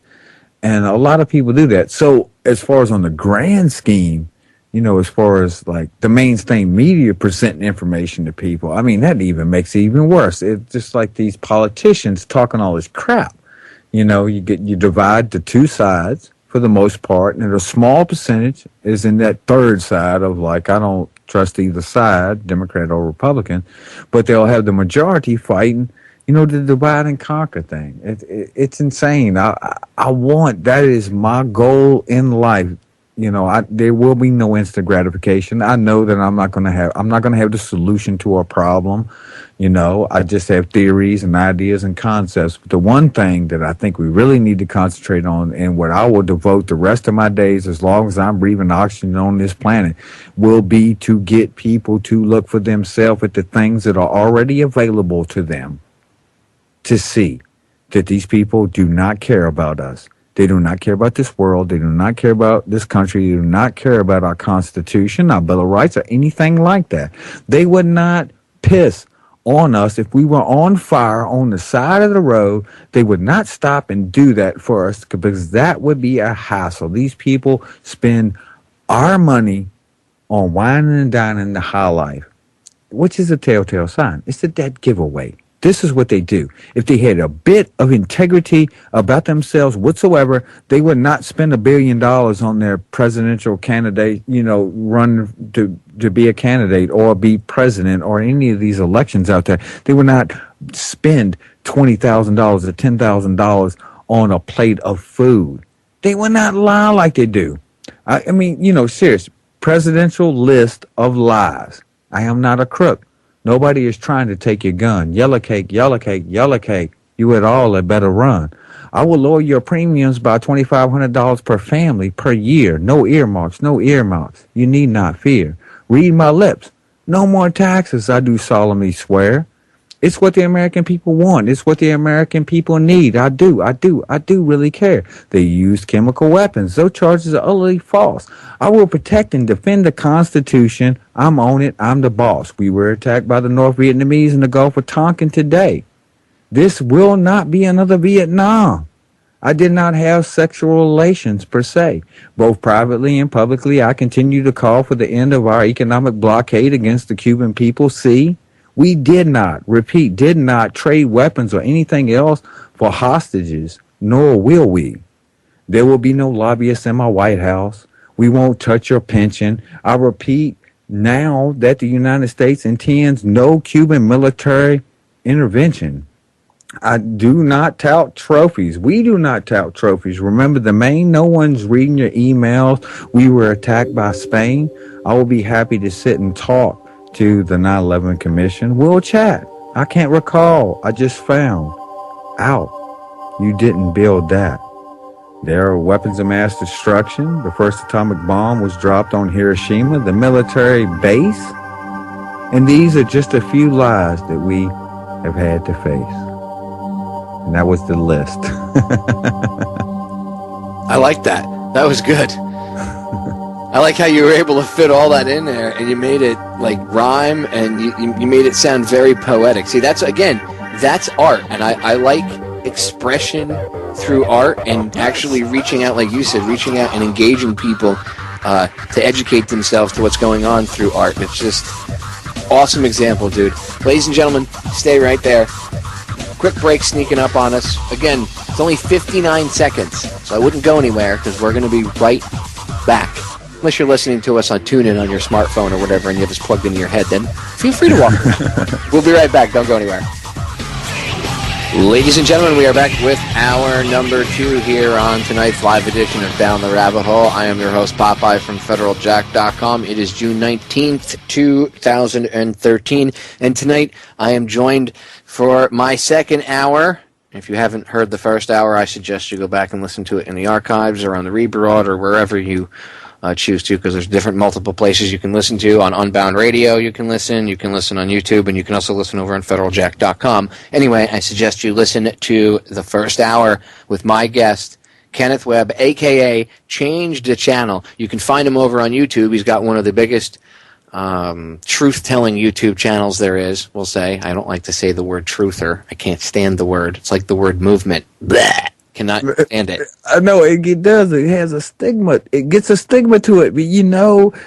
And a lot of people do that. So as far as on the grand scheme, as far as like the mainstream media presenting information to people, I mean, that even makes it even worse. It's just like these politicians talking all this crap. You divide the two sides for the most part, and a small percentage is in that third side of like, I don't trust either side, Democrat or Republican, but they'll have the majority fighting, the divide and conquer thing. It's insane. I want, that is my goal in life. There will be no instant gratification. I know that I'm not going to have the solution to a problem. I just have theories and ideas and concepts. But the one thing that I think we really need to concentrate on, and what I will devote the rest of my days, as long as I'm breathing oxygen on this planet, will be to get people to look for themselves at the things that are already available to them, to see that these people do not care about us. They do not care about this world. They do not care about this country. They do not care about our Constitution, our Bill of Rights, or anything like that. They would not piss on us if we were on fire on the side of the road. They would not stop and do that for us, because that would be a hassle. These people spend our money on whining and dining the high life, which is a telltale sign. It's a dead giveaway. This is what they do. If they had a bit of integrity about themselves whatsoever, they would not spend $1 billion on their presidential candidate, run to be a candidate or be president or any of these elections out there. They would not spend $20,000 or $10,000 on a plate of food. They would not lie like they do. I mean, serious. Presidential list of lies. I am not a crook. Nobody is trying to take your gun. Yellow cake, yellow cake, yellow cake. You at all had better run. I will lower your premiums by $2,500 per family per year. No earmarks, no earmarks. You need not fear. Read my lips. No more taxes, I do solemnly swear. It's what the American people want. It's what the American people need. I do really care. They used chemical weapons. Those charges are utterly false. I will protect and defend the Constitution. I'm on it. I'm the boss. We were attacked by the North Vietnamese in the Gulf of Tonkin today. This will not be another Vietnam. I did not have sexual relations per se. Both privately and publicly, I continue to call for the end of our economic blockade against the Cuban people. See? We did not trade weapons or anything else for hostages, nor will we. There will be no lobbyists in my White House. We won't touch your pension. I repeat now that the United States intends no Cuban military intervention. I do not tout trophies. We do not tout trophies. Remember the main, no one's reading your emails. We were attacked by Spain. I will be happy to sit and talk to the 9/11 Commission. We'll chat. I can't recall. I just found out you didn't build that. There are weapons of mass destruction. The first atomic bomb was dropped on Hiroshima, the military base. And these are just a few lies that we have had to face. And that was the list. I like that. That was good. I like how you were able to fit all that in there, and you made it like rhyme, and you made it sound very poetic. See, that's art, and I like expression through art and actually reaching out, like you said, reaching out and engaging people to educate themselves to what's going on through art. It's just awesome example, dude. Ladies and gentlemen, stay right there. Quick break sneaking up on us. Again, it's only 59 seconds, so I wouldn't go anywhere because we're going to be right back. Unless you're listening to us on TuneIn on your smartphone or whatever and you have us plugged into your head, then feel free to walk around. We'll be right back. Don't go anywhere. Ladies and gentlemen, we are back with hour number 2 here on tonight's live edition of Down the Rabbit Hole. I am your host, Popeye from FederalJack.com. It is June 19th, 2013, and tonight I am joined for my second hour. If you haven't heard the first hour, I suggest you go back and listen to it in the archives or on the rebroad or wherever you choose to, because there's different multiple places you can listen to. On Unbound Radio you can listen on YouTube, and you can also listen over on FederalJack.com. Anyway, I suggest you listen to the first hour with my guest, Kenneth Webb, a.k.a. Change the Channel. You can find him over on YouTube. He's got one of the biggest truth-telling YouTube channels there is, we'll say. I don't like to say the word truther. I can't stand the word. It's like the word movement. Blech. Cannot stand it. I know it does. It has a stigma. It gets a stigma to it. But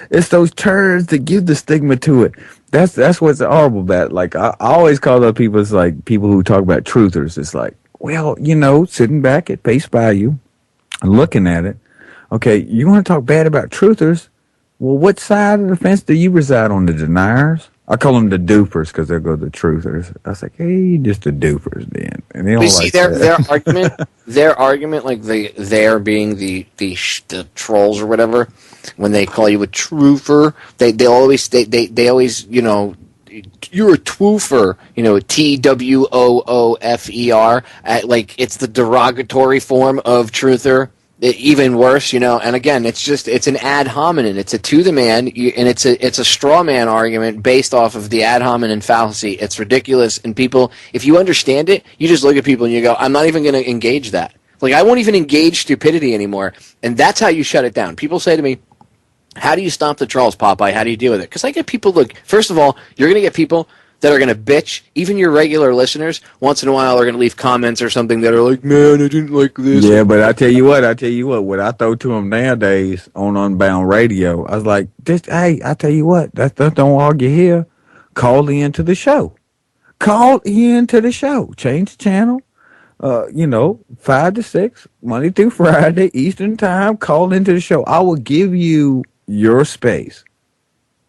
it's those terms that give the stigma to it. That's what's horrible about it. Like I always call those people, it's like people who talk about truthers. It's like, well, sitting back at face value and looking at it. Okay, you want to talk bad about truthers? Well, what side of the fence do you reside on? The deniers? I call them the dupers because they go the truthers. I was like, hey, just the dupers then. And they don't like that. their argument, like they're being the trolls or whatever, when they call you a truther, they always you're a twoofer, TWOOFER, like it's the derogatory form of truther. Even worse, and again, it's an ad hominem. It's a to the man, and it's a straw man argument based off of the ad hominem fallacy. It's ridiculous, and people, if you understand it, you just look at people and you go, I'm not even going to engage that. Like, I won't even engage stupidity anymore, and that's how you shut it down. People say to me, how do you stop the trolls, Popeye? How do you deal with it? Because I get people, look, first of all, you're going to get people that are going to bitch. Even your regular listeners, once in a while, are going to leave comments or something that are like, man, I didn't like this. Yeah, but I tell you what, what I throw to them nowadays on Unbound Radio, I was like, hey, I tell you what, don't argue here. Call into the show. Change the channel. 5 to 6, Monday through Friday, Eastern time. Call into the show. I will give you your space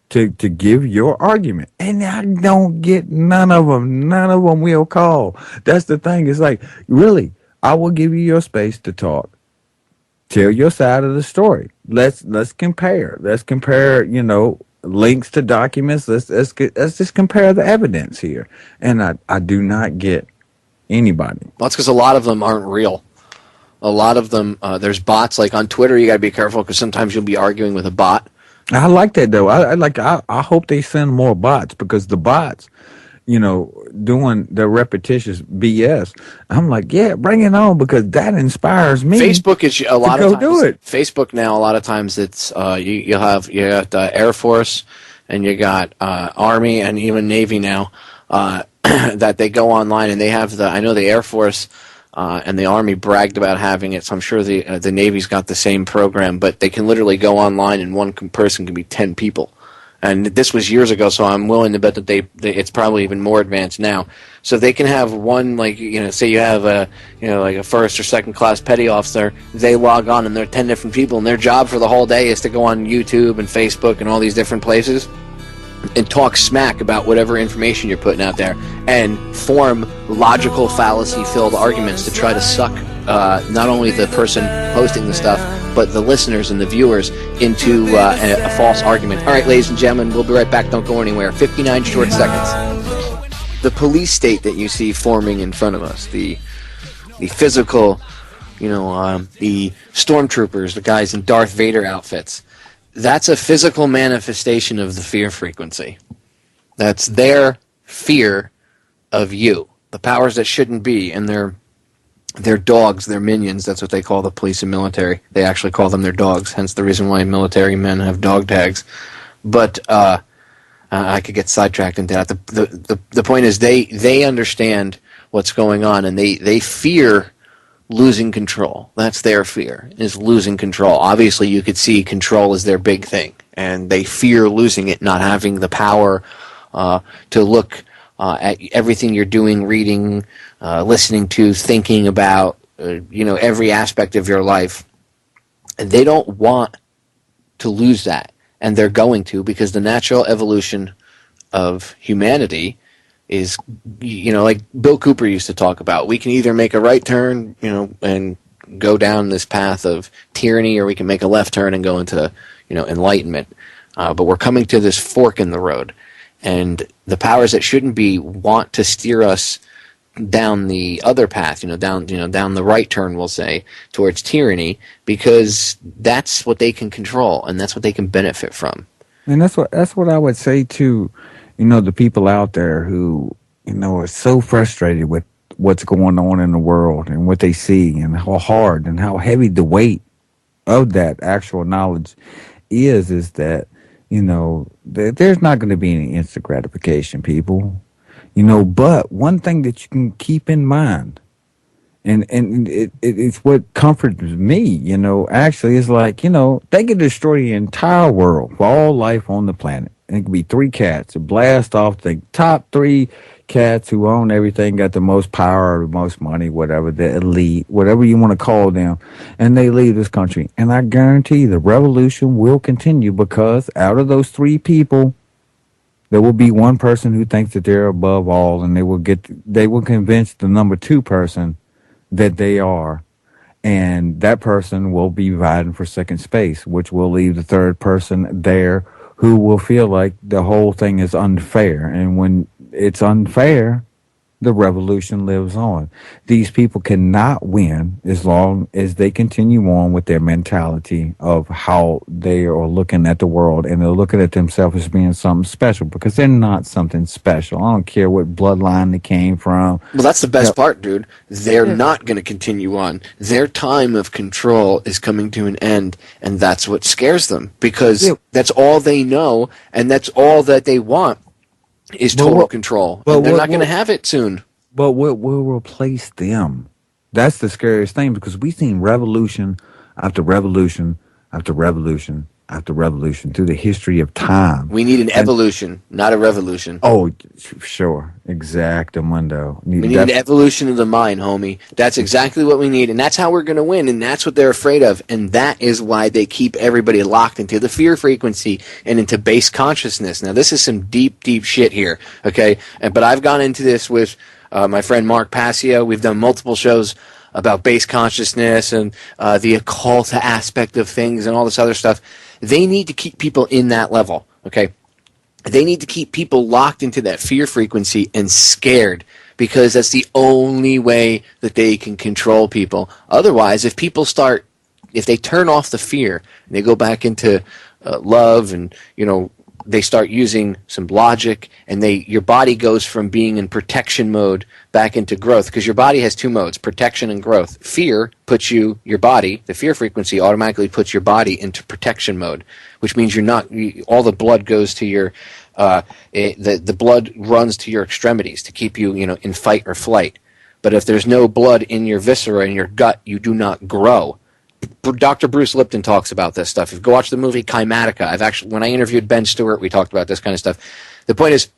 to give your argument. And I don't get none of them. None of them will call. That's the thing. It's like, really, I will give you your space to talk. Tell your side of the story. Let's compare. Let's compare, links to documents. Let's just compare the evidence here. And I do not get anybody. Well, that's because a lot of them aren't real. A lot of them, there's bots. Like on Twitter, you got to be careful because sometimes you'll be arguing with a bot. I like that though. I hope they send more bots, because the bots, doing the repetitious BS. I'm like, yeah, bring it on, because that inspires me. Facebook is a lot of times. Do it. Facebook now, a lot of times it's you got Air Force and you got Army and even Navy now that they go online and they have I know the Air Force. And the Army bragged about having it, so I'm sure the Navy's got the same program, but they can literally go online and one person can be 10 people. And this was years ago, so I'm willing to bet that it's probably even more advanced now. So they can have one, say you have like a first or second class petty officer, they log on and they're 10 different people, and their job for the whole day is to go on YouTube and Facebook and all these different places and talk smack about whatever information you're putting out there and form logical fallacy-filled arguments to try to suck not only the person hosting the stuff, but the listeners and the viewers into a false argument. All right, ladies and gentlemen, we'll be right back. Don't go anywhere. 59 short seconds. The police state that you see forming in front of us, the physical, the stormtroopers, the guys in Darth Vader outfits, that's a physical manifestation of the fear frequency. That's their fear of you. The powers that shouldn't be, and their dogs, their minions. That's what they call the police and military. They actually call them their dogs. Hence the reason why military men have dog tags. But I could get sidetracked into that. The point is they understand what's going on, and they fear losing control. That's their fear, is losing control. Obviously, you could see control is their big thing, and they fear losing it, not having the power to look at everything you're doing, reading, listening to, thinking about, every aspect of your life. And they don't want to lose that, and they're going to, because the natural evolution of humanity is, like Bill Cooper used to talk about. We can either make a right turn, and go down this path of tyranny, or we can make a left turn and go into, enlightenment. But we're coming to this fork in the road. And the powers that shouldn't be want to steer us down the other path, down the right turn, we'll say, towards tyranny, because that's what they can control and that's what they can benefit from. And that's what I would say to, the people out there who, are so frustrated with what's going on in the world and what they see and how hard and how heavy the weight of that actual knowledge is that, there's not going to be any instant gratification, people. But one thing that you can keep in mind, and it's what comforts me, actually, is like, they can destroy the entire world, all life on the planet. And it could be 3 cats, blast off the top 3 cats who own everything, got the most power, the most money, whatever, the elite, whatever you want to call them, and they leave this country. And I guarantee the revolution will continue, because out of those 3 people, there will be one person who thinks that they're above all, and they will convince the number 2 person that they are, and that person will be vying for second space, which will leave the 3rd person there who will feel like the whole thing is unfair. And when it's unfair, the revolution lives on. These people cannot win as long as they continue on with their mentality of how they are looking at the world, and they're looking at themselves as being something special, because they're not something special. I don't care what bloodline they came from. Well, that's the best part, dude. They're not going to continue on. Their time of control is coming to an end, and that's what scares them, because that's all they know, and that's all that they want. Is total control. But they're not going to have it soon. But what will replace them? That's the scariest thing, because we've seen revolution after revolution after revolution after revolution through the history of time. We need an evolution, not a revolution. Oh, sure. Exactamundo. We need an evolution of the mind, homie. That's exactly what we need, and that's how we're going to win, and that's what they're afraid of, and that is why they keep everybody locked into the fear frequency and into base consciousness. Now, this is some deep, deep shit here, okay? But I've gone into this with my friend Mark Passio. We've done multiple shows about base consciousness and the occult aspect of things and all this other stuff. They need to keep people in that level, okay? They need to keep people locked into that fear frequency and scared, because that's the only way that they can control people. Otherwise, if they turn off the fear and they go back into love and, they start using some logic, and your body goes from being in protection mode back into growth, because your body has 2 modes, protection and growth. Fear puts your body, the fear frequency automatically puts your body into protection mode, which means all the blood goes to your, the blood runs to your extremities to keep you, in fight or flight. But if there's no blood in your viscera, in your gut, you do not grow. Dr. Bruce Lipton talks about this stuff. If you go watch the movie Kymatica, when I interviewed Ben Stewart, we talked about this kind of stuff. The point is,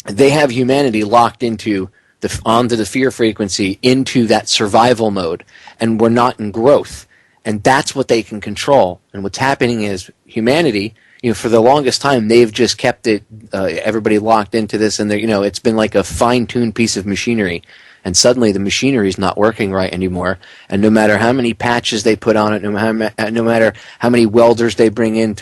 they have humanity locked onto the fear frequency, into that survival mode, and we're not in growth. And that's what they can control. And what's happening is humanity, for the longest time, they've just kept everybody locked into this, and it's been like a fine-tuned piece of machinery. And suddenly the machinery is not working right anymore. And no matter how many patches they put on it, no matter how many welders they bring in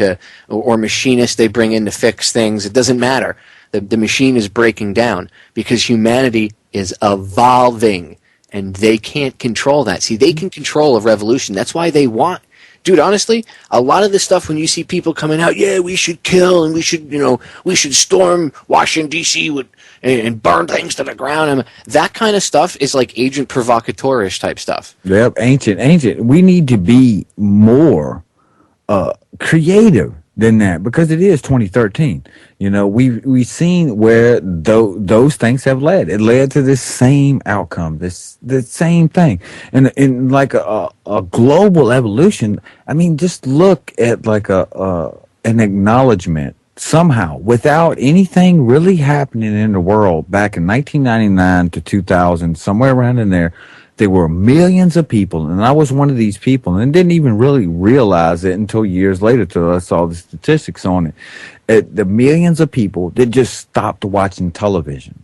or machinists they bring in to fix things, it doesn't matter. The machine is breaking down, because humanity is evolving, and they can't control that. See, they can control a revolution. That's why they want dude, honestly, a lot of this stuff when you see people coming out, yeah, we should kill and we should storm Washington D.C. and burn things to the ground, and that kind of stuff is like agent provocateur-ish type stuff. Yep, ancient. We need to be more creative than that, because it is 2013. We've seen where those things have led. It led to the same outcome, the same thing, and in like a global evolution. I mean, just look at like an acknowledgement somehow, without anything really happening in the world back in 1999 to 2000, somewhere around in there. There were millions of people, and I was one of these people, and didn't even really realize it until years later, till I saw the statistics on it. The millions of people that just stopped watching television,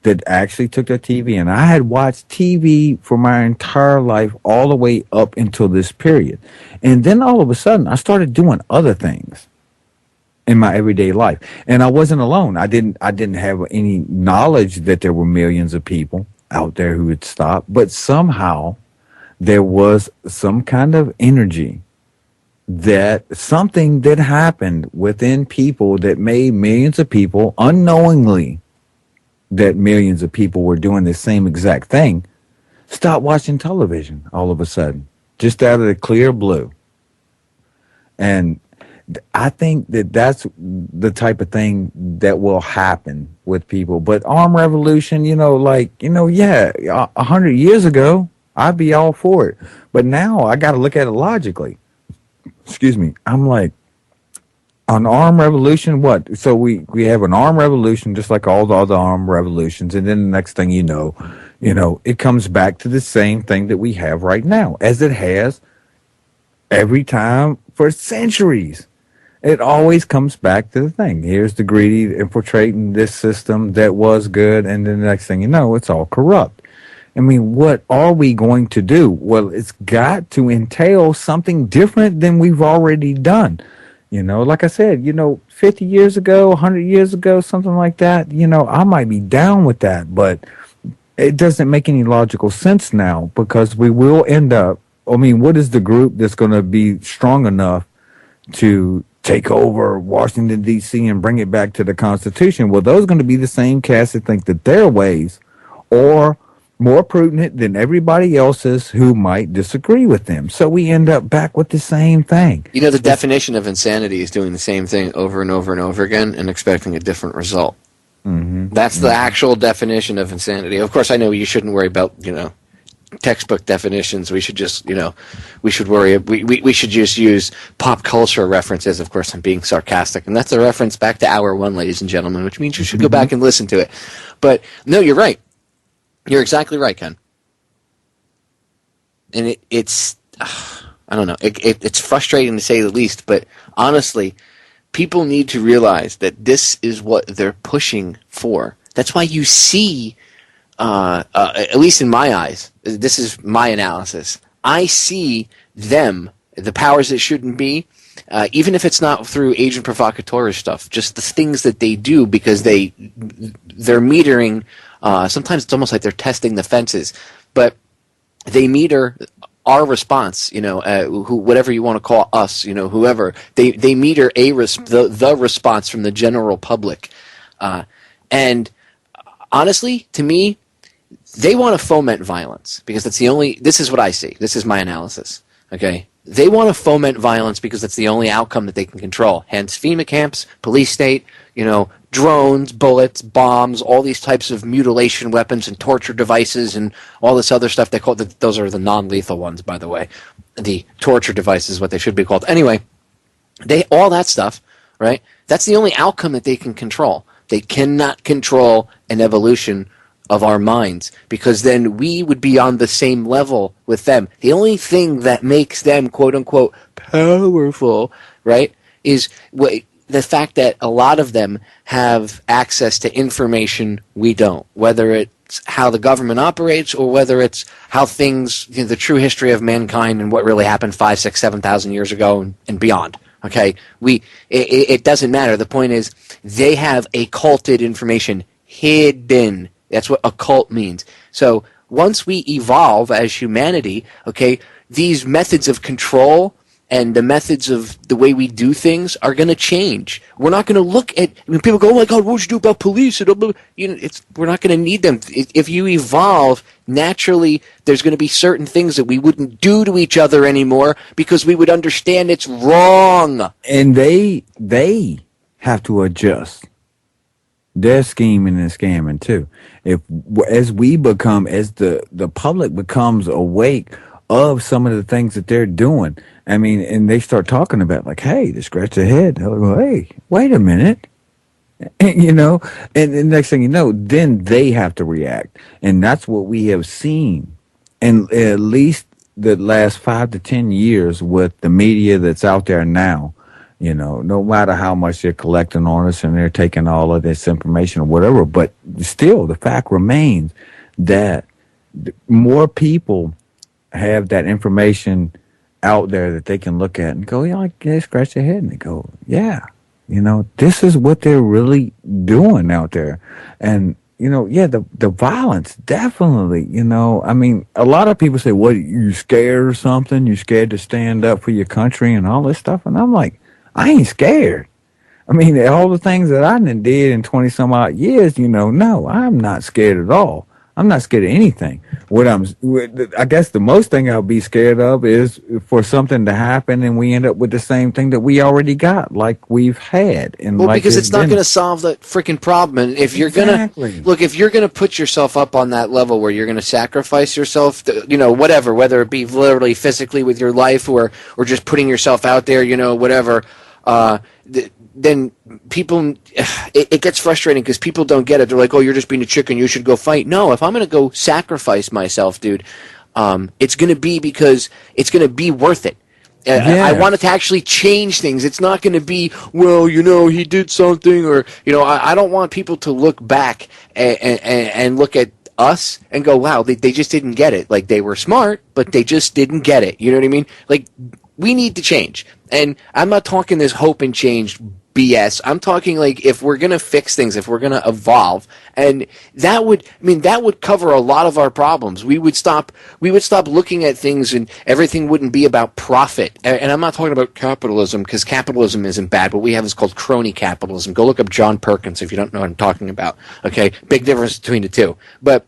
that actually took their TV, and I had watched TV for my entire life, all the way up until this period. And then all of a sudden, I started doing other things in my everyday life, and I wasn't alone. I didn't have any knowledge that there were millions of people out there who would stop, but somehow there was some kind of energy, that something that happened within people that made millions of people, unknowingly, that millions of people were doing the same exact thing, stop watching television all of a sudden, just out of the clear blue. And I think that that's the type of thing that will happen with people. But armed revolution, yeah, 100 years ago, I'd be all for it. But now I got to look at it logically. Excuse me. I'm like, an armed revolution, what? So we have an armed revolution, just like all the other armed revolutions. And then the next thing you know, it comes back to the same thing that we have right now, as it has every time for centuries. It always comes back to the thing. Here's the greedy infiltrating this system that was good, and then the next thing you know, it's all corrupt. I mean, what are we going to do? Well, it's got to entail something different than we've already done. Like I said, 50 years ago, 100 years ago, something like that, I might be down with that, but it doesn't make any logical sense now, because we will end up, what is the group that's going to be strong enough to take over Washington, D.C. and bring it back to the Constitution? Well, those are going to be the same cast that think that their ways are more prudent than everybody else's who might disagree with them. So we end up back with the same thing. The definition of insanity is doing the same thing over and over and over again and expecting a different result. Mm-hmm. That's the actual definition of insanity. Of course, I know you shouldn't worry about, textbook definitions. We should just, we should just use pop culture references. Of course, I'm being sarcastic, and that's a reference back to Hour 1, ladies and gentlemen, which means you should go back and listen to it. But no, you're right. You're exactly right, Ken. And it's I don't know. It's frustrating to say the least, but honestly, people need to realize that this is what they're pushing for. That's why you see, at least in my eyes, this is my analysis, I see them, the powers that shouldn't be, even if it's not through agent provocateur stuff, just the things that they do, because they're metering, sometimes it's almost like they're testing the fences, but they meter our response, whatever you want to call us, whoever, they meter the response from the general public. And honestly, to me, they want to foment violence, because this is what I see. This is my analysis. Okay. They want to foment violence because that's the only outcome that they can control. Hence FEMA camps, police state, drones, bullets, bombs, all these types of mutilation weapons and torture devices and all this other stuff. They call those are the non-lethal ones, by the way. The torture devices is what they should be called. Anyway, all that stuff, right? That's the only outcome that they can control. They cannot control an evolution of our minds, because then we would be on the same level with them. The only thing that makes them, quote unquote, powerful, right, is the fact that a lot of them have access to information we don't, whether it's how the government operates or whether it's how things, the true history of mankind and what really happened 5, 6, 7,000 years ago and beyond. Okay, it doesn't matter. The point is, they have occulted information hidden. That's what occult means. So once we evolve as humanity, okay, these methods of control and the methods of the way we do things are going to change. We're not going to look at, when people go, oh my God, what would you do about police? We're not going to need them. If you evolve, naturally, there's going to be certain things that we wouldn't do to each other anymore because we would understand it's wrong. And they have to adjust. They're scheming and scamming too. As the public becomes awake of some of the things that they're doing, I mean, and they start talking about like, hey, they scratch their head. They'll go, hey, wait a minute. And, and the next thing you know, then they have to react. And that's what we have seen in at least the last 5 to 10 years with the media that's out there now. No matter how much they're collecting on us and they're taking all of this information or whatever, but still the fact remains that more people have that information out there that they can look at and go, they scratch their head and they go, yeah, this is what they're really doing out there. And, the violence, definitely, I mean, a lot of people say, what, you scared or something? You scared to stand up for your country and all this stuff? And I'm like, I ain't scared. I mean, all the things that I did in 20 some odd years, no, I'm not scared at all. I'm not scared of anything. I guess the most thing I'll be scared of is for something to happen and we end up with the same thing that we already got, like we've had. And well, because it's not going to solve the freaking problem. And if you're if you're going to put yourself up on that level where you're going to sacrifice yourself, whatever, whether it be literally physically with your life or just putting yourself out there, whatever, then people, it gets frustrating because people don't get it. They're like, oh, you're just being a chicken, you should go fight. No, if I'm going to go sacrifice myself, dude, it's going to be because it's going to be worth it. I want it to actually change things. It's not going to be, well, he did something, or, I don't want people to look back and look at us and go, wow, they just didn't get it. Like, they were smart, but they just didn't get it. You know what I mean? Like, we need to change. And I'm not talking this hope and change BS. I'm talking like if we're going to fix things, if we're going to evolve, and that would cover a lot of our problems. We would stop looking at things and everything wouldn't be about profit. And I'm not talking about capitalism, because capitalism isn't bad. What we have is called crony capitalism. Go look up John Perkins if you don't know what I'm talking about. Okay? Big difference between the two. But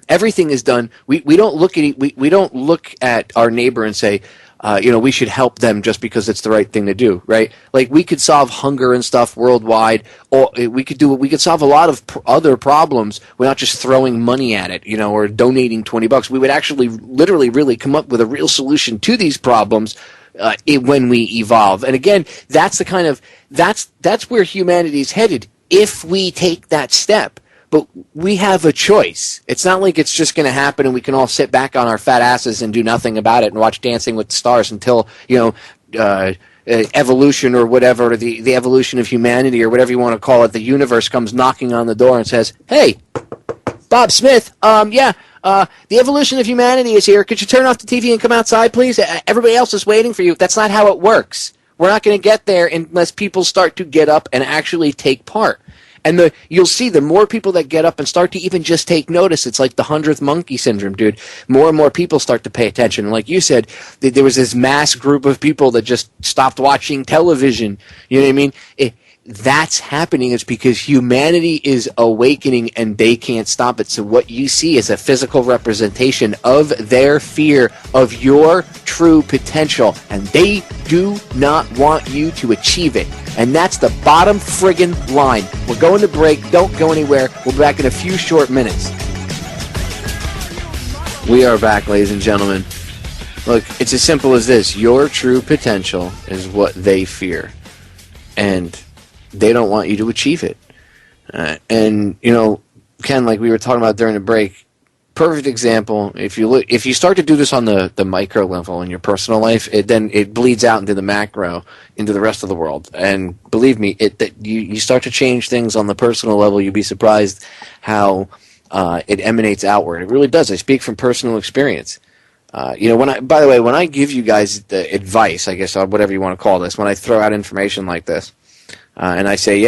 everything is done. We don't look at we don't look at our neighbor and say, we should help them just because it's the right thing to do, right? Like, we could solve hunger and stuff worldwide, or we could solve a lot of other problems without just throwing money at it, or donating $20. We would actually literally really come up with a real solution to these problems when we evolve. And again, that's where humanity's headed if we take that step. But we have a choice. It's not like it's just going to happen and we can all sit back on our fat asses and do nothing about it and watch Dancing with the Stars until, evolution or whatever, or the evolution of humanity or whatever you want to call it, the universe comes knocking on the door and says, hey, Bob Smith, the evolution of humanity is here. Could you turn off the TV and come outside, please? Everybody else is waiting for you. That's not how it works. We're not going to get there unless people start to get up and actually take part. And you'll see the more people that get up and start to even just take notice, it's like the 100th monkey syndrome, dude. More and more people start to pay attention. And like you said, there was this mass group of people that just stopped watching television. You know what I mean? That's happening. It's because humanity is awakening and they can't stop it. So what you see is a physical representation of their fear of your true potential. And they do not want you to achieve it. And that's the bottom friggin' line. We're going to break. Don't go anywhere. We'll be back in a few short minutes. We are back, ladies and gentlemen. Look, it's as simple as this. Your true potential is what they fear. And they don't want you to achieve it. And, Ken, like we were talking about during the break, perfect example. If you start to do this on the micro level in your personal life, it bleeds out into the macro, into the rest of the world. And believe me, you start to change things on the personal level. You'd be surprised how it emanates outward. It really does. I speak from personal experience. By the way, when I give you guys the advice, I guess whatever you want to call this, when I throw out information like this, and I say,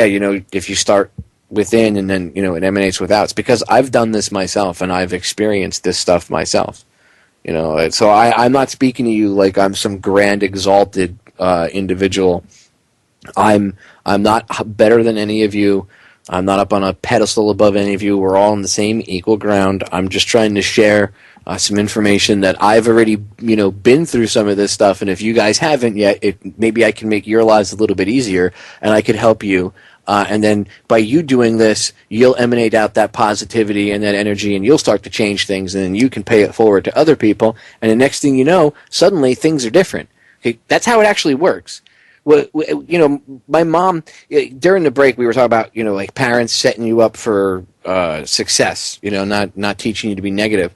if you start within and then, it emanates without, it's because I've done this myself and I've experienced this stuff myself. So I'm not speaking to you like I'm some grand exalted individual. I'm not better than any of you. I'm not up on a pedestal above any of you. We're all on the same equal ground. I'm just trying to share some information that I've already, been through some of this stuff. And if you guys haven't yet, maybe I can make your lives a little bit easier, and I could help you. And then by you doing this, you'll emanate out that positivity and that energy, and you'll start to change things, and then you can pay it forward to other people. And the next thing you know, suddenly things are different. Okay? That's how it actually works. Well, my mom, during the break, we were talking about, like parents setting you up for success, not teaching you to be negative.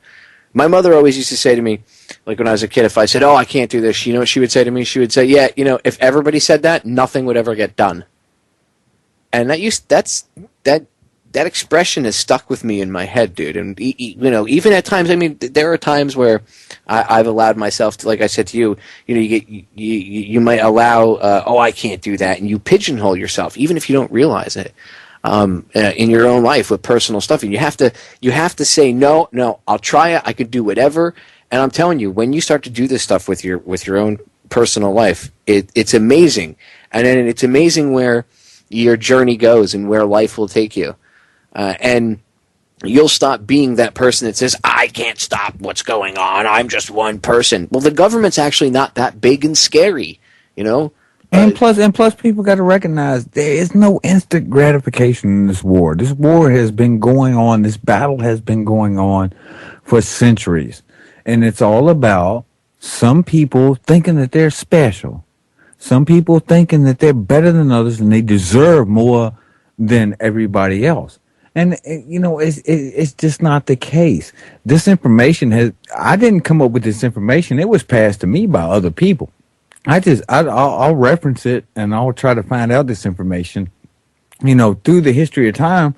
My mother always used to say to me, like when I was a kid, if I said, "Oh, I can't do this," you know what she would say to me? She would say, "Yeah, if everybody said that, nothing would ever get done." And that expression is stuck with me in my head, dude. And even at times, there are times where I've allowed myself to, like I said to you, you might allow, "Oh, I can't do that," and you pigeonhole yourself, even if you don't realize it, in your own life with personal stuff. And you have to say, no, I'll try it. I could do whatever. And I'm telling you, when you start to do this stuff with your own personal life, it's amazing. And then it's amazing where your journey goes and where life will take you. And you'll stop being that person that says, "I can't stop what's going on. I'm just one person." Well, the government's actually not that big and scary, And plus, people got to recognize there is no instant gratification in this war. This war has been going on. This battle has been going on for centuries, and it's all about some people thinking that they're special, some people thinking that they're better than others and they deserve more than everybody else. And it's just not the case. This information I didn't come up with this information. It was passed to me by other people. I'll reference it and I'll try to find out this information, through the history of time.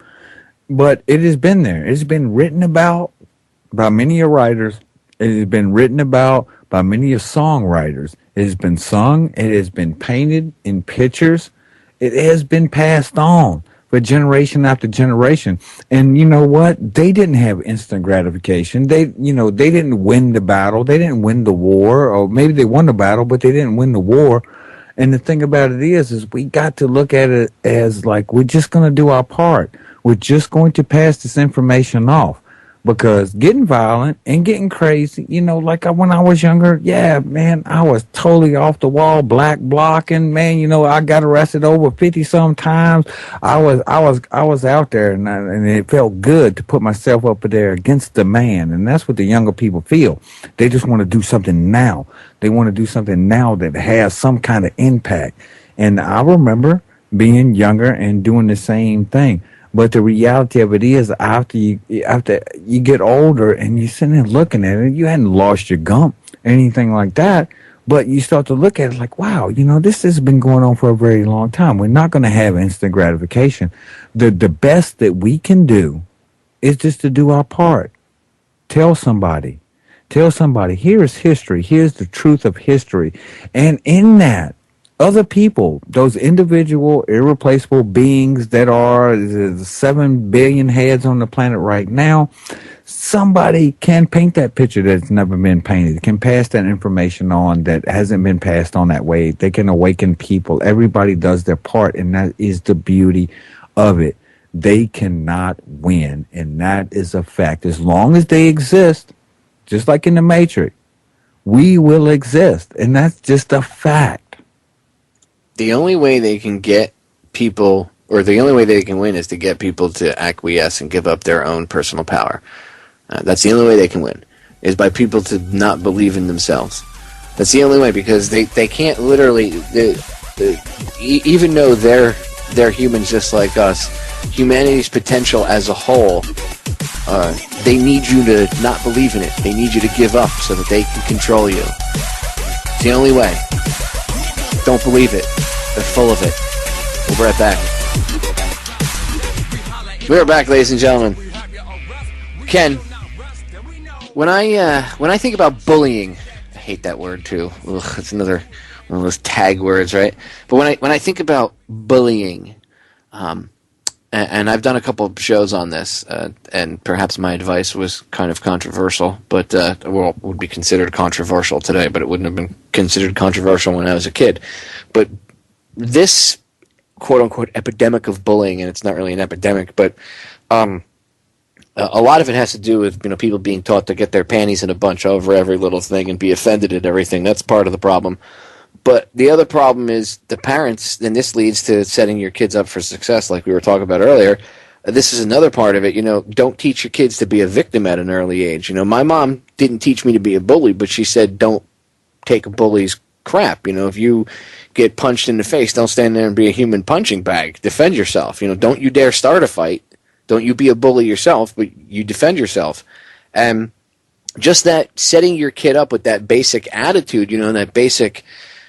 But it has been there. It's been written about by many writers. It has been written about by many songwriters. It has been sung. It has been painted in pictures. It has been passed on for generation after generation. And you know what? They didn't have instant gratification. They didn't win the battle. They didn't win the war, or maybe they won the battle, but they didn't win the war. And the thing about it is we got to look at it as like, we're just going to do our part. We're just going to pass this information off. Because getting violent and getting crazy, like when I was younger, yeah, man, I was totally off the wall, black blocking, man. I got arrested over 50 some times. I was out there, and it felt good to put myself up there against the man. And that's what the younger people feel. They just want to do something now. They want to do something now that has some kind of impact. And I remember being younger and doing the same thing. But the reality of it is, after you get older and you're sitting there looking at it, you hadn't lost your gump, anything like that. But you start to look at it like, wow, this has been going on for a very long time. We're not going to have instant gratification. The best that we can do is just to do our part. Tell somebody, here is history. Here's the truth of history. And in that, other people, those individual, irreplaceable beings that are the 7 billion heads on the planet right now, somebody can paint that picture that's never been painted, can pass that information on that hasn't been passed on that way. They can awaken people. Everybody does their part, and that is the beauty of it. They cannot win, and that is a fact. As long as they exist, just like in the Matrix, we will exist, and that's just a fact. The only way they can get people, or the only way they can win, is to get people to acquiesce and give up their own personal power. That's the only way they can win, is by people to not believe in themselves. That's the only way, because they can't literally, even though they're humans just like us, humanity's potential as a whole, they need you to not believe in it. They need you to give up so that they can control you. It's the only way. Don't believe it. They're full of it. We'll be right back. We're back, ladies and gentlemen. Ken, when I think about bullying, I hate that word too. Ugh, it's another one of those tag words, right? But when I think about bullying, and I've done a couple of shows on this, and perhaps my advice was kind of controversial, but would be considered controversial today, but it wouldn't have been considered controversial when I was a kid. But this quote-unquote epidemic of bullying, and it's not really an epidemic, but a lot of it has to do with people being taught to get their panties in a bunch over every little thing and be offended at everything. That's part of the problem. But the other problem is the parents, and this leads to setting your kids up for success, like we were talking about earlier. This is another part of it. Don't teach your kids to be a victim at an early age. My mom didn't teach me to be a bully, but she said don't take a bully's crap. If you get punched in the face, don't stand there and be a human punching bag. Defend yourself. Don't you dare start a fight. Don't you be a bully yourself, but you defend yourself. And just that setting your kid up with that basic attitude, that basic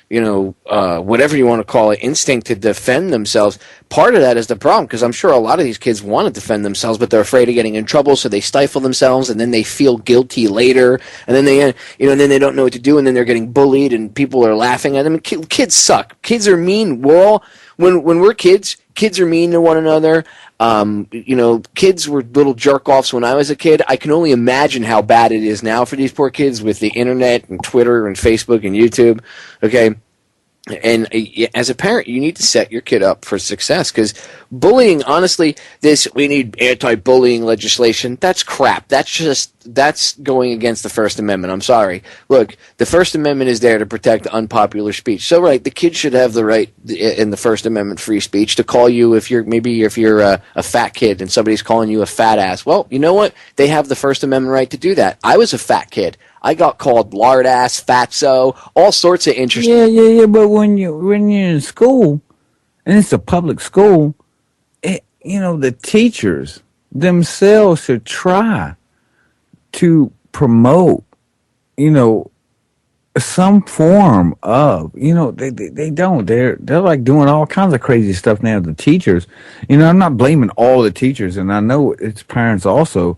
whatever you want to call it, instinct to defend themselves. Part of that is the problem, because I'm sure a lot of these kids want to defend themselves, but they're afraid of getting in trouble, so they stifle themselves, and then they feel guilty later, and then they, and then they don't know what to do, and then they're getting bullied, and people are laughing at them. Kids suck. Kids are mean. When we're kids are mean to one another. Kids were little jerk-offs when I was a kid. I can only imagine how bad it is now for these poor kids with the internet and Twitter and Facebook and YouTube. Okay? And as a parent, you need to set your kid up for success, because bullying, honestly, we need anti-bullying legislation. That's crap. That's going against the First Amendment. I'm sorry. Look, the First Amendment is there to protect unpopular speech. So, right, the kid should have the right in the First Amendment free speech to call you if you're a fat kid and somebody's calling you a fat ass. Well, you know what? They have the First Amendment right to do that. I was a fat kid. I got called lard ass, fatso, all sorts of interesting. Yeah. But when you're in school, and it's a public school, the teachers themselves should try to promote, some form of, they don't. They're like doing all kinds of crazy stuff now. The teachers, I'm not blaming all the teachers, and I know it's parents also,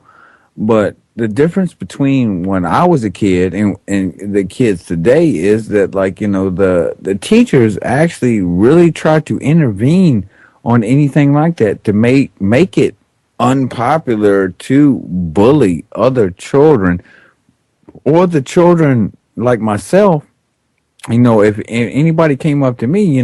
but the difference between when I was a kid and the kids today is that, the teachers actually really try to intervene on anything like that to make it unpopular to bully other children or the children like myself. If anybody came up to me, I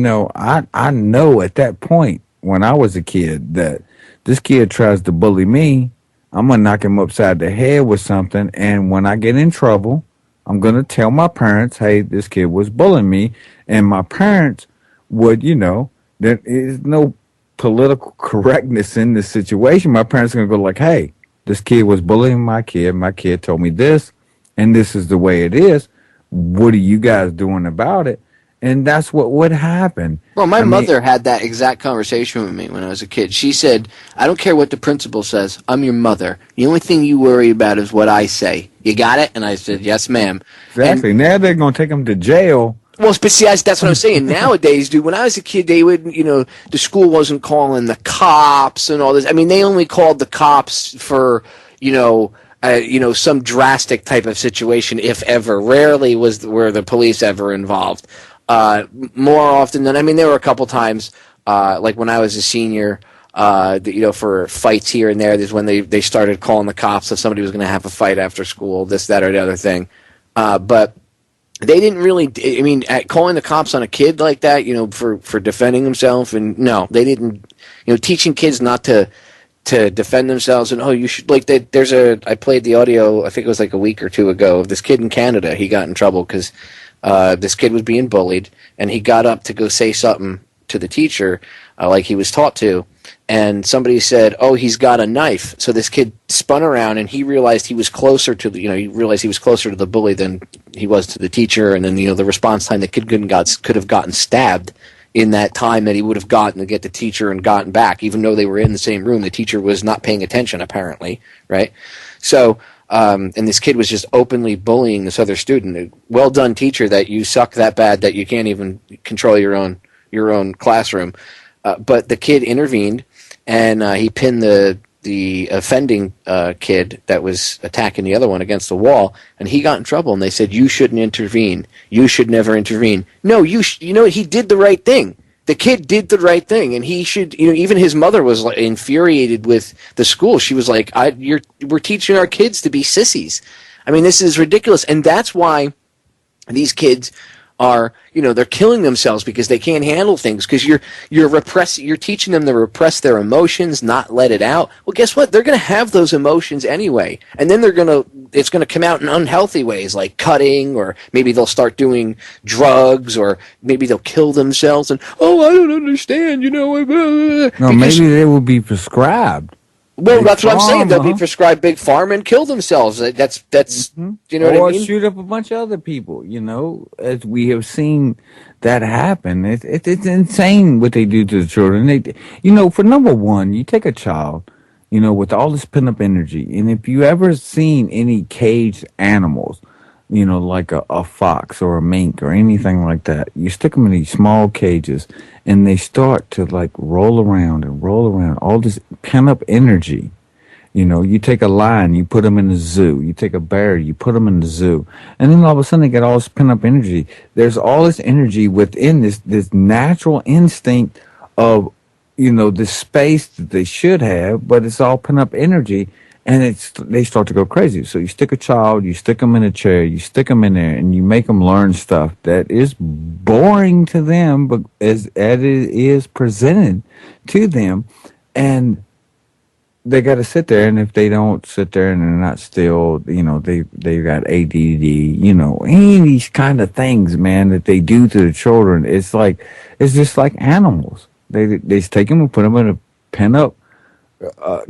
know at that point when I was a kid that this kid tries to bully me, I'm going to knock him upside the head with something, and when I get in trouble, I'm going to tell my parents, hey, this kid was bullying me, and my parents would, there is no political correctness in this situation. My parents are going to go like, hey, this kid was bullying my kid told me this, and this is the way it is. What are you guys doing about it? And that's what would happen. Well, my mother had that exact conversation with me when I was a kid. She said, I don't care what the principal says. I'm your mother. The only thing you worry about is what I say. You got it? And I said, yes, ma'am. Exactly. And now they're going to take them to jail. Well, but see, that's what I'm saying. Nowadays, dude, when I was a kid, they would, the school wasn't calling the cops and all this. I mean, they only called the cops for, some drastic type of situation, if ever. Rarely were the police ever involved. More often than, there were a couple times, like when I was a senior, for fights here and there. There's when they started calling the cops if somebody was going to have a fight after school, this, that, or the other thing. But they didn't really, calling the cops on a kid like that, for defending himself, and no, they didn't, teaching kids not to defend themselves, and you should, I played the audio, I think it was like a week or two ago, of this kid in Canada. He got in trouble because this kid was being bullied, and he got up to go say something to the teacher, like he was taught to, and somebody said, he's got a knife. So this kid spun around, and he realized he was closer to the bully than he was to the teacher, and then, the response time, the kid could have gotten stabbed in that time that he would have gotten to get the teacher and gotten back, even though they were in the same room. The teacher was not paying attention, apparently, right? So, and this kid was just openly bullying this other student. Well done, teacher, that you suck that bad that you can't even control your own classroom. But the kid intervened, and he pinned the offending kid that was attacking the other one against the wall, and he got in trouble, and they said, you shouldn't intervene. You should never intervene. No, he did the right thing. the kid did the right thing, and he should, even his mother was like, infuriated with the school. She was like, we're teaching our kids to be sissies. I mean, this is ridiculous. And that's why these kids are, they're killing themselves because they can't handle things, because you're teaching them to repress their emotions, not let it out. Well, guess what? They're going to have those emotions anyway. And then it's going to come out in unhealthy ways, like cutting, or maybe they'll start doing drugs, or maybe they'll kill themselves. And, I don't understand, No, because, maybe they will be prescribed. well, Big that's what I'm saying. They'll be pharma. prescribed big pharma and kill themselves. That's you know Or what I mean? shoot up a bunch of other people, as we have seen that happen. It's insane what they do to the children. For number one, you take a child, with all this pent up energy, and if you ever seen any caged animals, like a fox or a mink or anything like that, you stick them in these small cages, and they start to like roll around and roll around, all this pent up energy. You take a lion, you put them in the zoo. You take a bear, you put them in the zoo. And then all of a sudden they get all this pent-up energy. There's all this energy within this natural instinct of, the space that they should have, but it's all pent-up energy, and they start to go crazy. So you stick a child, you stick them in a chair, you stick them in there, and you make them learn stuff that is boring to them, but as it is presented to them, and they got to sit there, and if they don't sit there and they're not still, they got ADD, any of these kind of things, man, that they do to the children. It's just like animals. They take them and put them in a pent up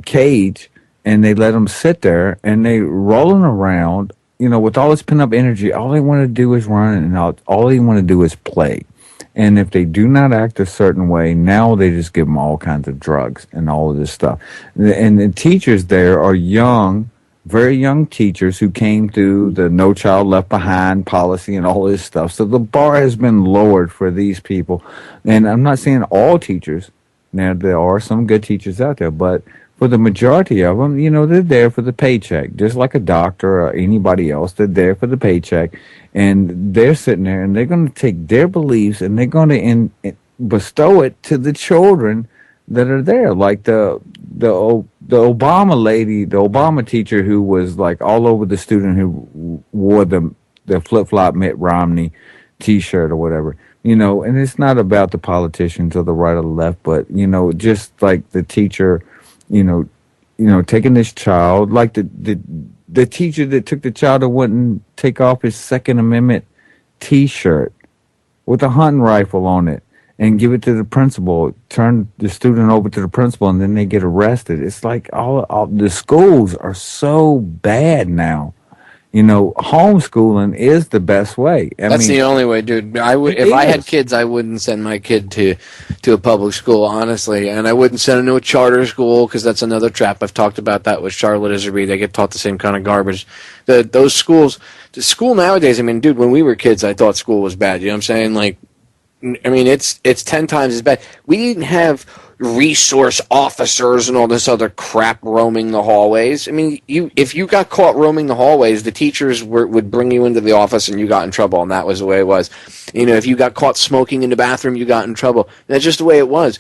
cage, and they let them sit there, and they rolling around, with all this pent up energy. All they want to do is run, and all they want to do is play. And if they do not act a certain way, now they just give them all kinds of drugs and all of this stuff. And the teachers there are young, very young teachers who came through the No Child Left Behind policy and all this stuff. So the bar has been lowered for these people. And I'm not saying all teachers. Now, there are some good teachers out there, but for the majority of them, they're there for the paycheck. Just like a doctor or anybody else, they're there for the paycheck. And they're sitting there, and they're going to take their beliefs, and they're going to bestow it to the children that are there. Like the Obama lady, the Obama teacher who was like all over the student who wore the flip-flop Mitt Romney T-shirt or whatever. And it's not about the politicians or the right or the left, but, just like the teacher, taking this child, like the teacher that took the child that wouldn't take off his Second Amendment T-shirt with a hunting rifle on it and give it to the principal, turn the student over to the principal, and then they get arrested. It's like all the schools are so bad now. Homeschooling is the best way. That's the only way, dude. If I had kids, I wouldn't send my kid to a public school, honestly, and I wouldn't send him to a charter school, because that's another trap. I've talked about that with Charlotte Iserby. They get taught the same kind of garbage. Those schools, the school nowadays. I mean, dude, when we were kids, I thought school was bad. You know what I'm saying? Like, I mean, it's 10 times as bad. We didn't have resource officers and all this other crap roaming the hallways. I mean, if you got caught roaming the hallways, the teachers would bring you into the office and you got in trouble, and that was the way it was. If you got caught smoking in the bathroom, you got in trouble. That's just the way it was.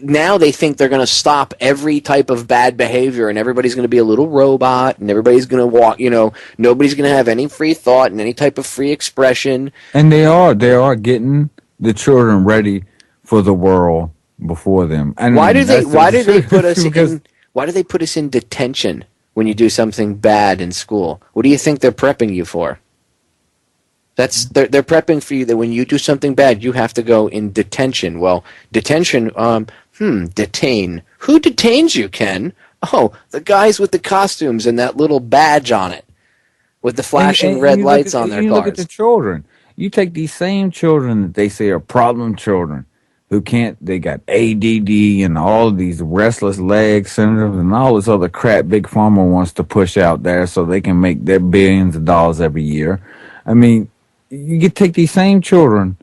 Now they think they're going to stop every type of bad behavior, and everybody's going to be a little robot, and everybody's going to walk, nobody's going to have any free thought and any type of free expression. And they are getting the children ready for the world before them. And why do they put us in detention when you do something bad in school? What do you think they're prepping you for? They're prepping for you that when you do something bad, you have to go in detention. Well, detention, detain. Who detains you, Ken? Oh, the guys with the costumes and that little badge on it with the flashing red lights on their cars. You look at the children. You take these same children that they say are problem children, who they got ADD and all of these restless leg syndromes and all this other crap Big Pharma wants to push out there so they can make their billions of dollars every year. I mean, you could take these same children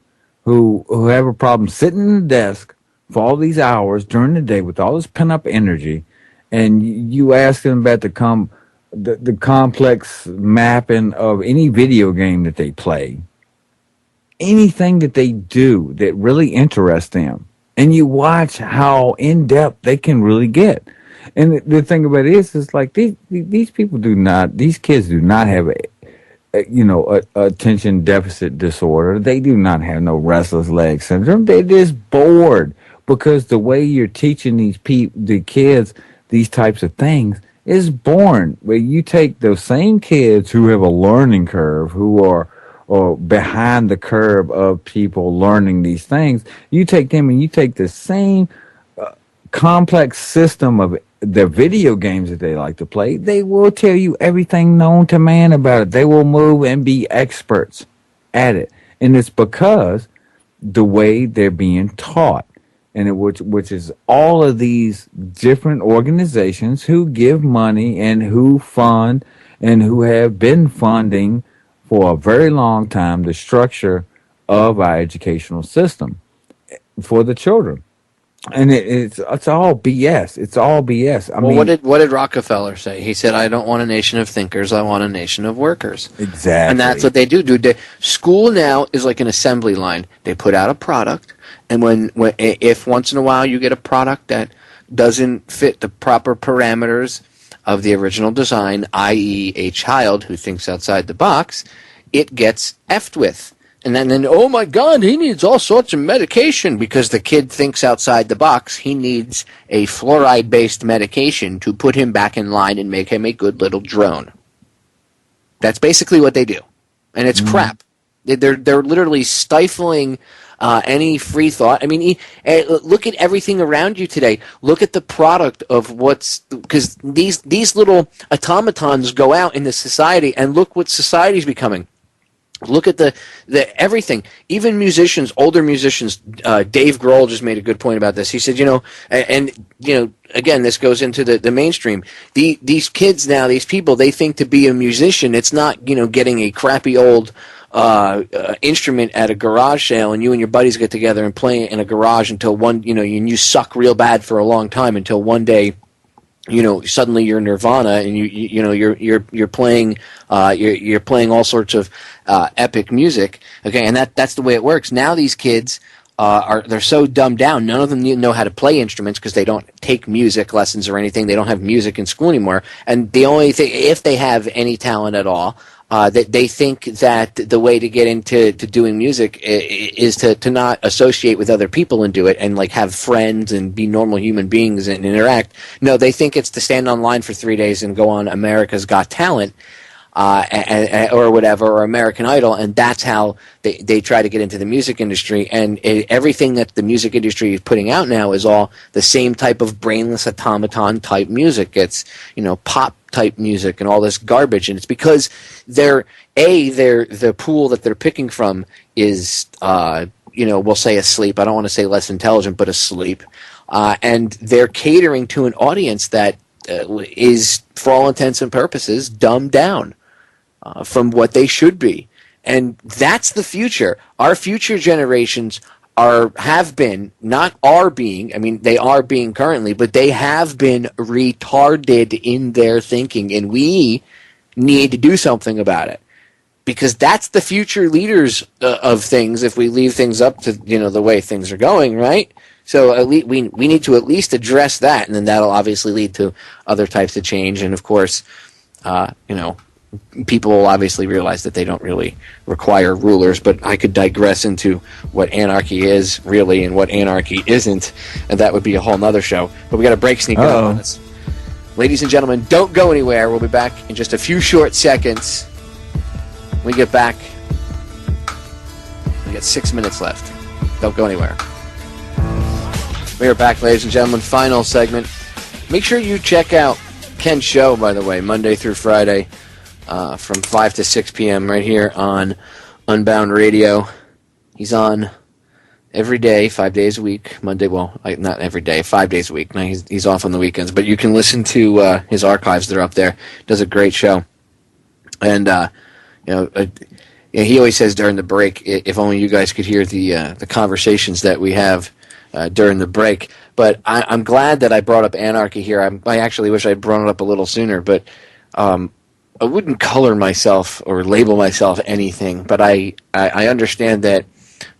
who have a problem sitting in the desk for all these hours during the day with all this pent-up energy, and you ask them about the complex mapping of any video game that they play. anything that they do that really interests them, and you watch how in depth they can really get. And the thing about it is like these people do not, these kids do not have a attention deficit disorder. They do not have no restless leg syndrome. They're just bored because the way you're teaching the kids these types of things is boring. Where you take those same kids who have a learning curve, who are or behind the curve of people learning these things, you take them and you take the same complex system of the video games that they like to play. They will tell you everything known to man about it. They will move and be experts at it, and it's because the way they're being taught, and which is all of these different organizations who give money and who fund and who have been funding for a very long time the structure of our educational system for the children. And it's all BS. It's all BS. I mean, what did Rockefeller say? He said, "I don't want a nation of thinkers. I want a nation of workers." exactly. And that's what they do. School now is like an assembly line. They put out a product, and if once in a while you get a product that doesn't fit the proper parameters of the original design, i.e., a child who thinks outside the box, it gets effed with. And then, oh my God, he needs all sorts of medication because the kid thinks outside the box. He needs a fluoride-based medication to put him back in line and make him a good little drone. That's basically what they do. And it's crap. They're literally stifling any free thought. I mean, look at everything around you today. Look at the product of because these little automatons go out into society, and look what society's becoming. Look at the everything. Even musicians, older musicians. Dave Grohl just made a good point about this. He said, again, this goes into the mainstream. These kids now, these people, they think to be a musician, it's not getting a crappy old instrument at a garage sale, and you and your buddies get together and play it in a garage until you suck real bad for a long time until one day. Suddenly you're Nirvana, and you're playing you're playing all sorts of epic music. Okay, and that's the way it works. Now these kids they're so dumbed down. None of them know how to play instruments because they don't take music lessons or anything. They don't have music in school anymore. And the only thing, if they have any talent at all, they think that the way to get into doing music is to not associate with other people and do it and like have friends and be normal human beings and interact. No, they think it's to stand online for 3 days and go on America's Got Talent or whatever, or American Idol, and that's how they try to get into the music industry. And everything that the music industry is putting out now is all the same type of brainless automaton type music. It's pop type music and all this garbage, and it's because the pool that they're picking from is we'll say asleep. I don't want to say less intelligent, but asleep, and they're catering to an audience that is, for all intents and purposes, dumbed down from what they should be. And that's the future. Our future generations have been, not are being, I mean, they are being currently, but they have been retarded in their thinking, and we need to do something about it. Because that's the future leaders of things if we leave things up to, the way things are going, right? So at least we need to at least address that, and then that'll obviously lead to other types of change. And of course, people will obviously realize that they don't really require rulers, but I could digress into what anarchy is really and what anarchy isn't, and that would be a whole nother show. But we got a break sneaking up on us. Ladies and gentlemen, don't go anywhere. We'll be back in just a few short seconds. When we get back, we got 6 minutes left. Don't go anywhere. We are back, ladies and gentlemen. Final segment. Make sure you check out Ken's show, by the way, Monday through Friday, from 5 to 6 p.m. right here on Unbound Radio. He's on every day, 5 days a week. Monday, not every day, 5 days a week. Now he's off on the weekends, but you can listen to his archives that are up there. Does a great show. And, he always says during the break, if only you guys could hear the conversations that we have during the break. But I'm glad that I brought up anarchy here. I actually wish I'd brought it up a little sooner, but wouldn't color myself or label myself anything, but I understand that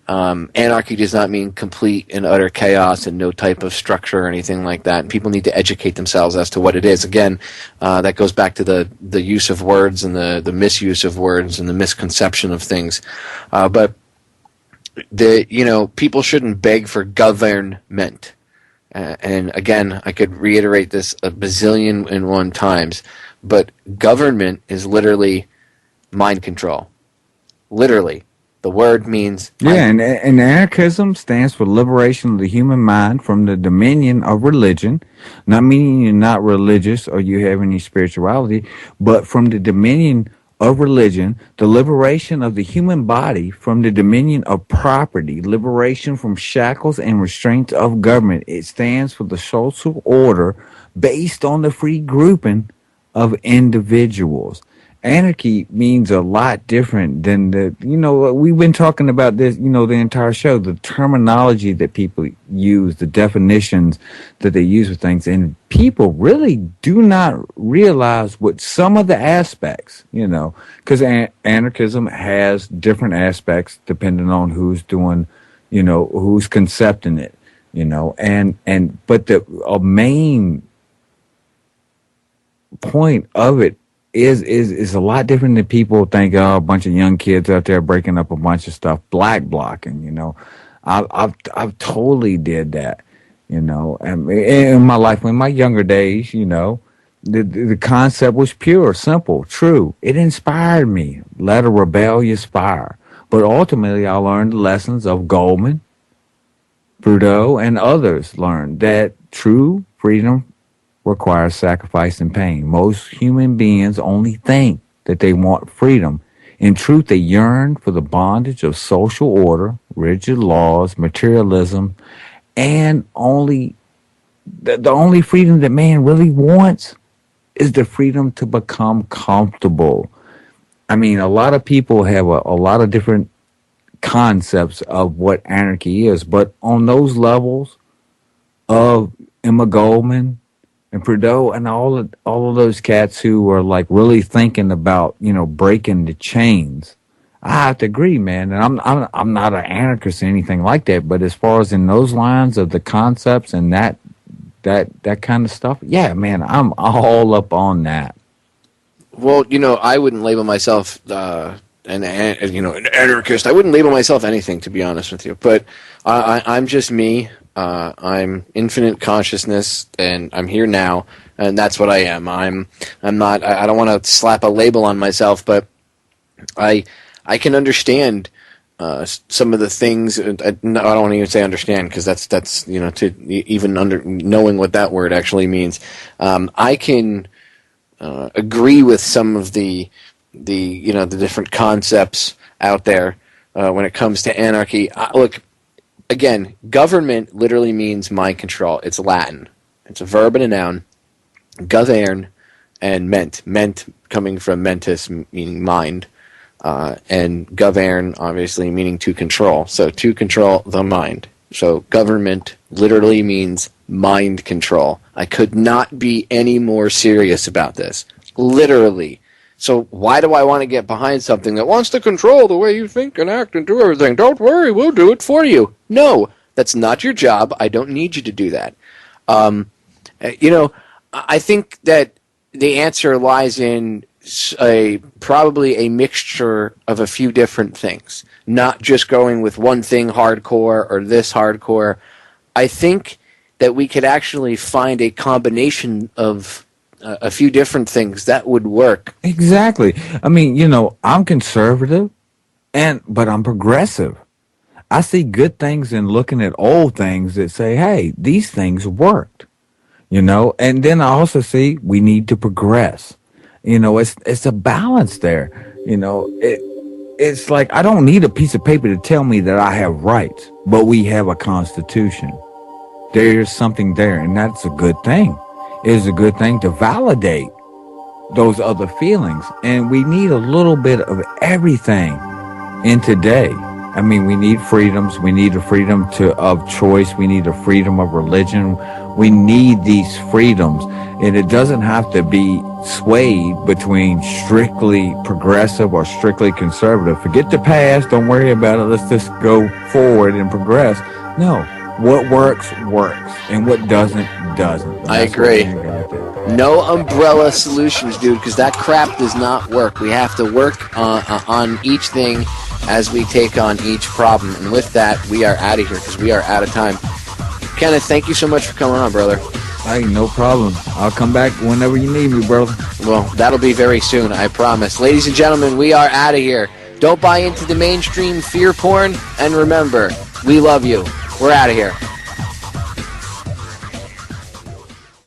anarchy does not mean complete and utter chaos and no type of structure or anything like that. And people need to educate themselves as to what it is. Again, that goes back to the use of words and the misuse of words and the misconception of things. But people shouldn't beg for government. And again, I could reiterate this a bazillion and one times, but government is literally mind control. Literally. The word means... Yeah, and anarchism stands for liberation of the human mind from the dominion of religion, not meaning you're not religious or you have any spirituality, but from the dominion of religion, the liberation of the human body from the dominion of property, liberation from shackles and restraints of government. It stands for the social order based on the free grouping of individuals. Anarchy means a lot different than we've been talking about this, the entire show, the terminology that people use, the definitions that they use for things. And people really do not realize what some of the aspects, because anarchism has different aspects depending on who's doing, who's concepting it, but a main point of it is a lot different than people think. Oh, a bunch of young kids out there breaking up a bunch of stuff, black blocking. I've totally did that. And in my life, in my younger days, the concept was pure, simple, true. It inspired me. Let a rebellious fire. But ultimately, I learned the lessons of Goldman, Trudeau, and others learned that true freedom requires sacrifice and pain. Most human beings only think that they want freedom. In truth, they yearn for the bondage of social order, rigid laws, materialism, and the only freedom that man really wants is the freedom to become comfortable. I mean, a lot of people have a lot of different concepts of what anarchy is, but on those levels of Emma Goldman and Trudeau and all of those cats who are like really thinking about, breaking the chains, I have to agree, man. And I'm not an anarchist or anything like that, but as far as in those lines of the concepts and that kind of stuff, yeah, man, I'm all up on that. Well, I wouldn't label myself an anarchist. I wouldn't label myself anything, to be honest with you. But I'm just me. I'm infinite consciousness, and I'm here now, and that's what I am. I'm not. I don't want to slap a label on myself, but I can understand some of the things. I don't want to even say understand, because that's to even knowing what that word actually means. I can agree with some of the different concepts out there when it comes to anarchy. Look. Again, government literally means mind control. It's Latin. It's a verb and a noun. Govern and ment. Ment coming from mentis, meaning mind. And govern, obviously, meaning to control. So to control the mind. So government literally means mind control. I could not be any more serious about this. Literally. So why do I want to get behind something that wants to control the way you think and act and do everything? Don't worry, we'll do it for you. No, that's not your job. I don't need you to do that. I think that the answer lies in probably a mixture of a few different things, not just going with one thing hardcore or this hardcore. I think that we could actually find a combination of a few different things that would work. Exactly. I mean, I'm conservative, but I'm progressive. I see good things in looking at old things that say, hey, these things worked, and then I also see we need to progress. It's a balance there. It's like I don't need a piece of paper to tell me that I have rights, but we have a constitution. There's something there, and that's a good thing. It is a good thing to validate those other feelings. And we need a little bit of everything in today. I mean, we need freedoms. We need a freedom of choice. We need a freedom of religion. We need these freedoms. And it doesn't have to be swayed between strictly progressive or strictly conservative. Forget the past. Don't worry about it. Let's just go forward and progress. No. What works, works. And what doesn't. I agree. No umbrella solutions, dude, because that crap does not work. We have to work on each thing as we take on each problem. And with that, we are out of here because we are out of time. Kenneth, thank you so much for coming on, brother. Hey, no problem. I'll come back whenever you need me, brother. Well, that'll be very soon, I promise. Ladies and gentlemen, we are out of here. Don't buy into the mainstream fear porn. And remember, we love you. We're out of here.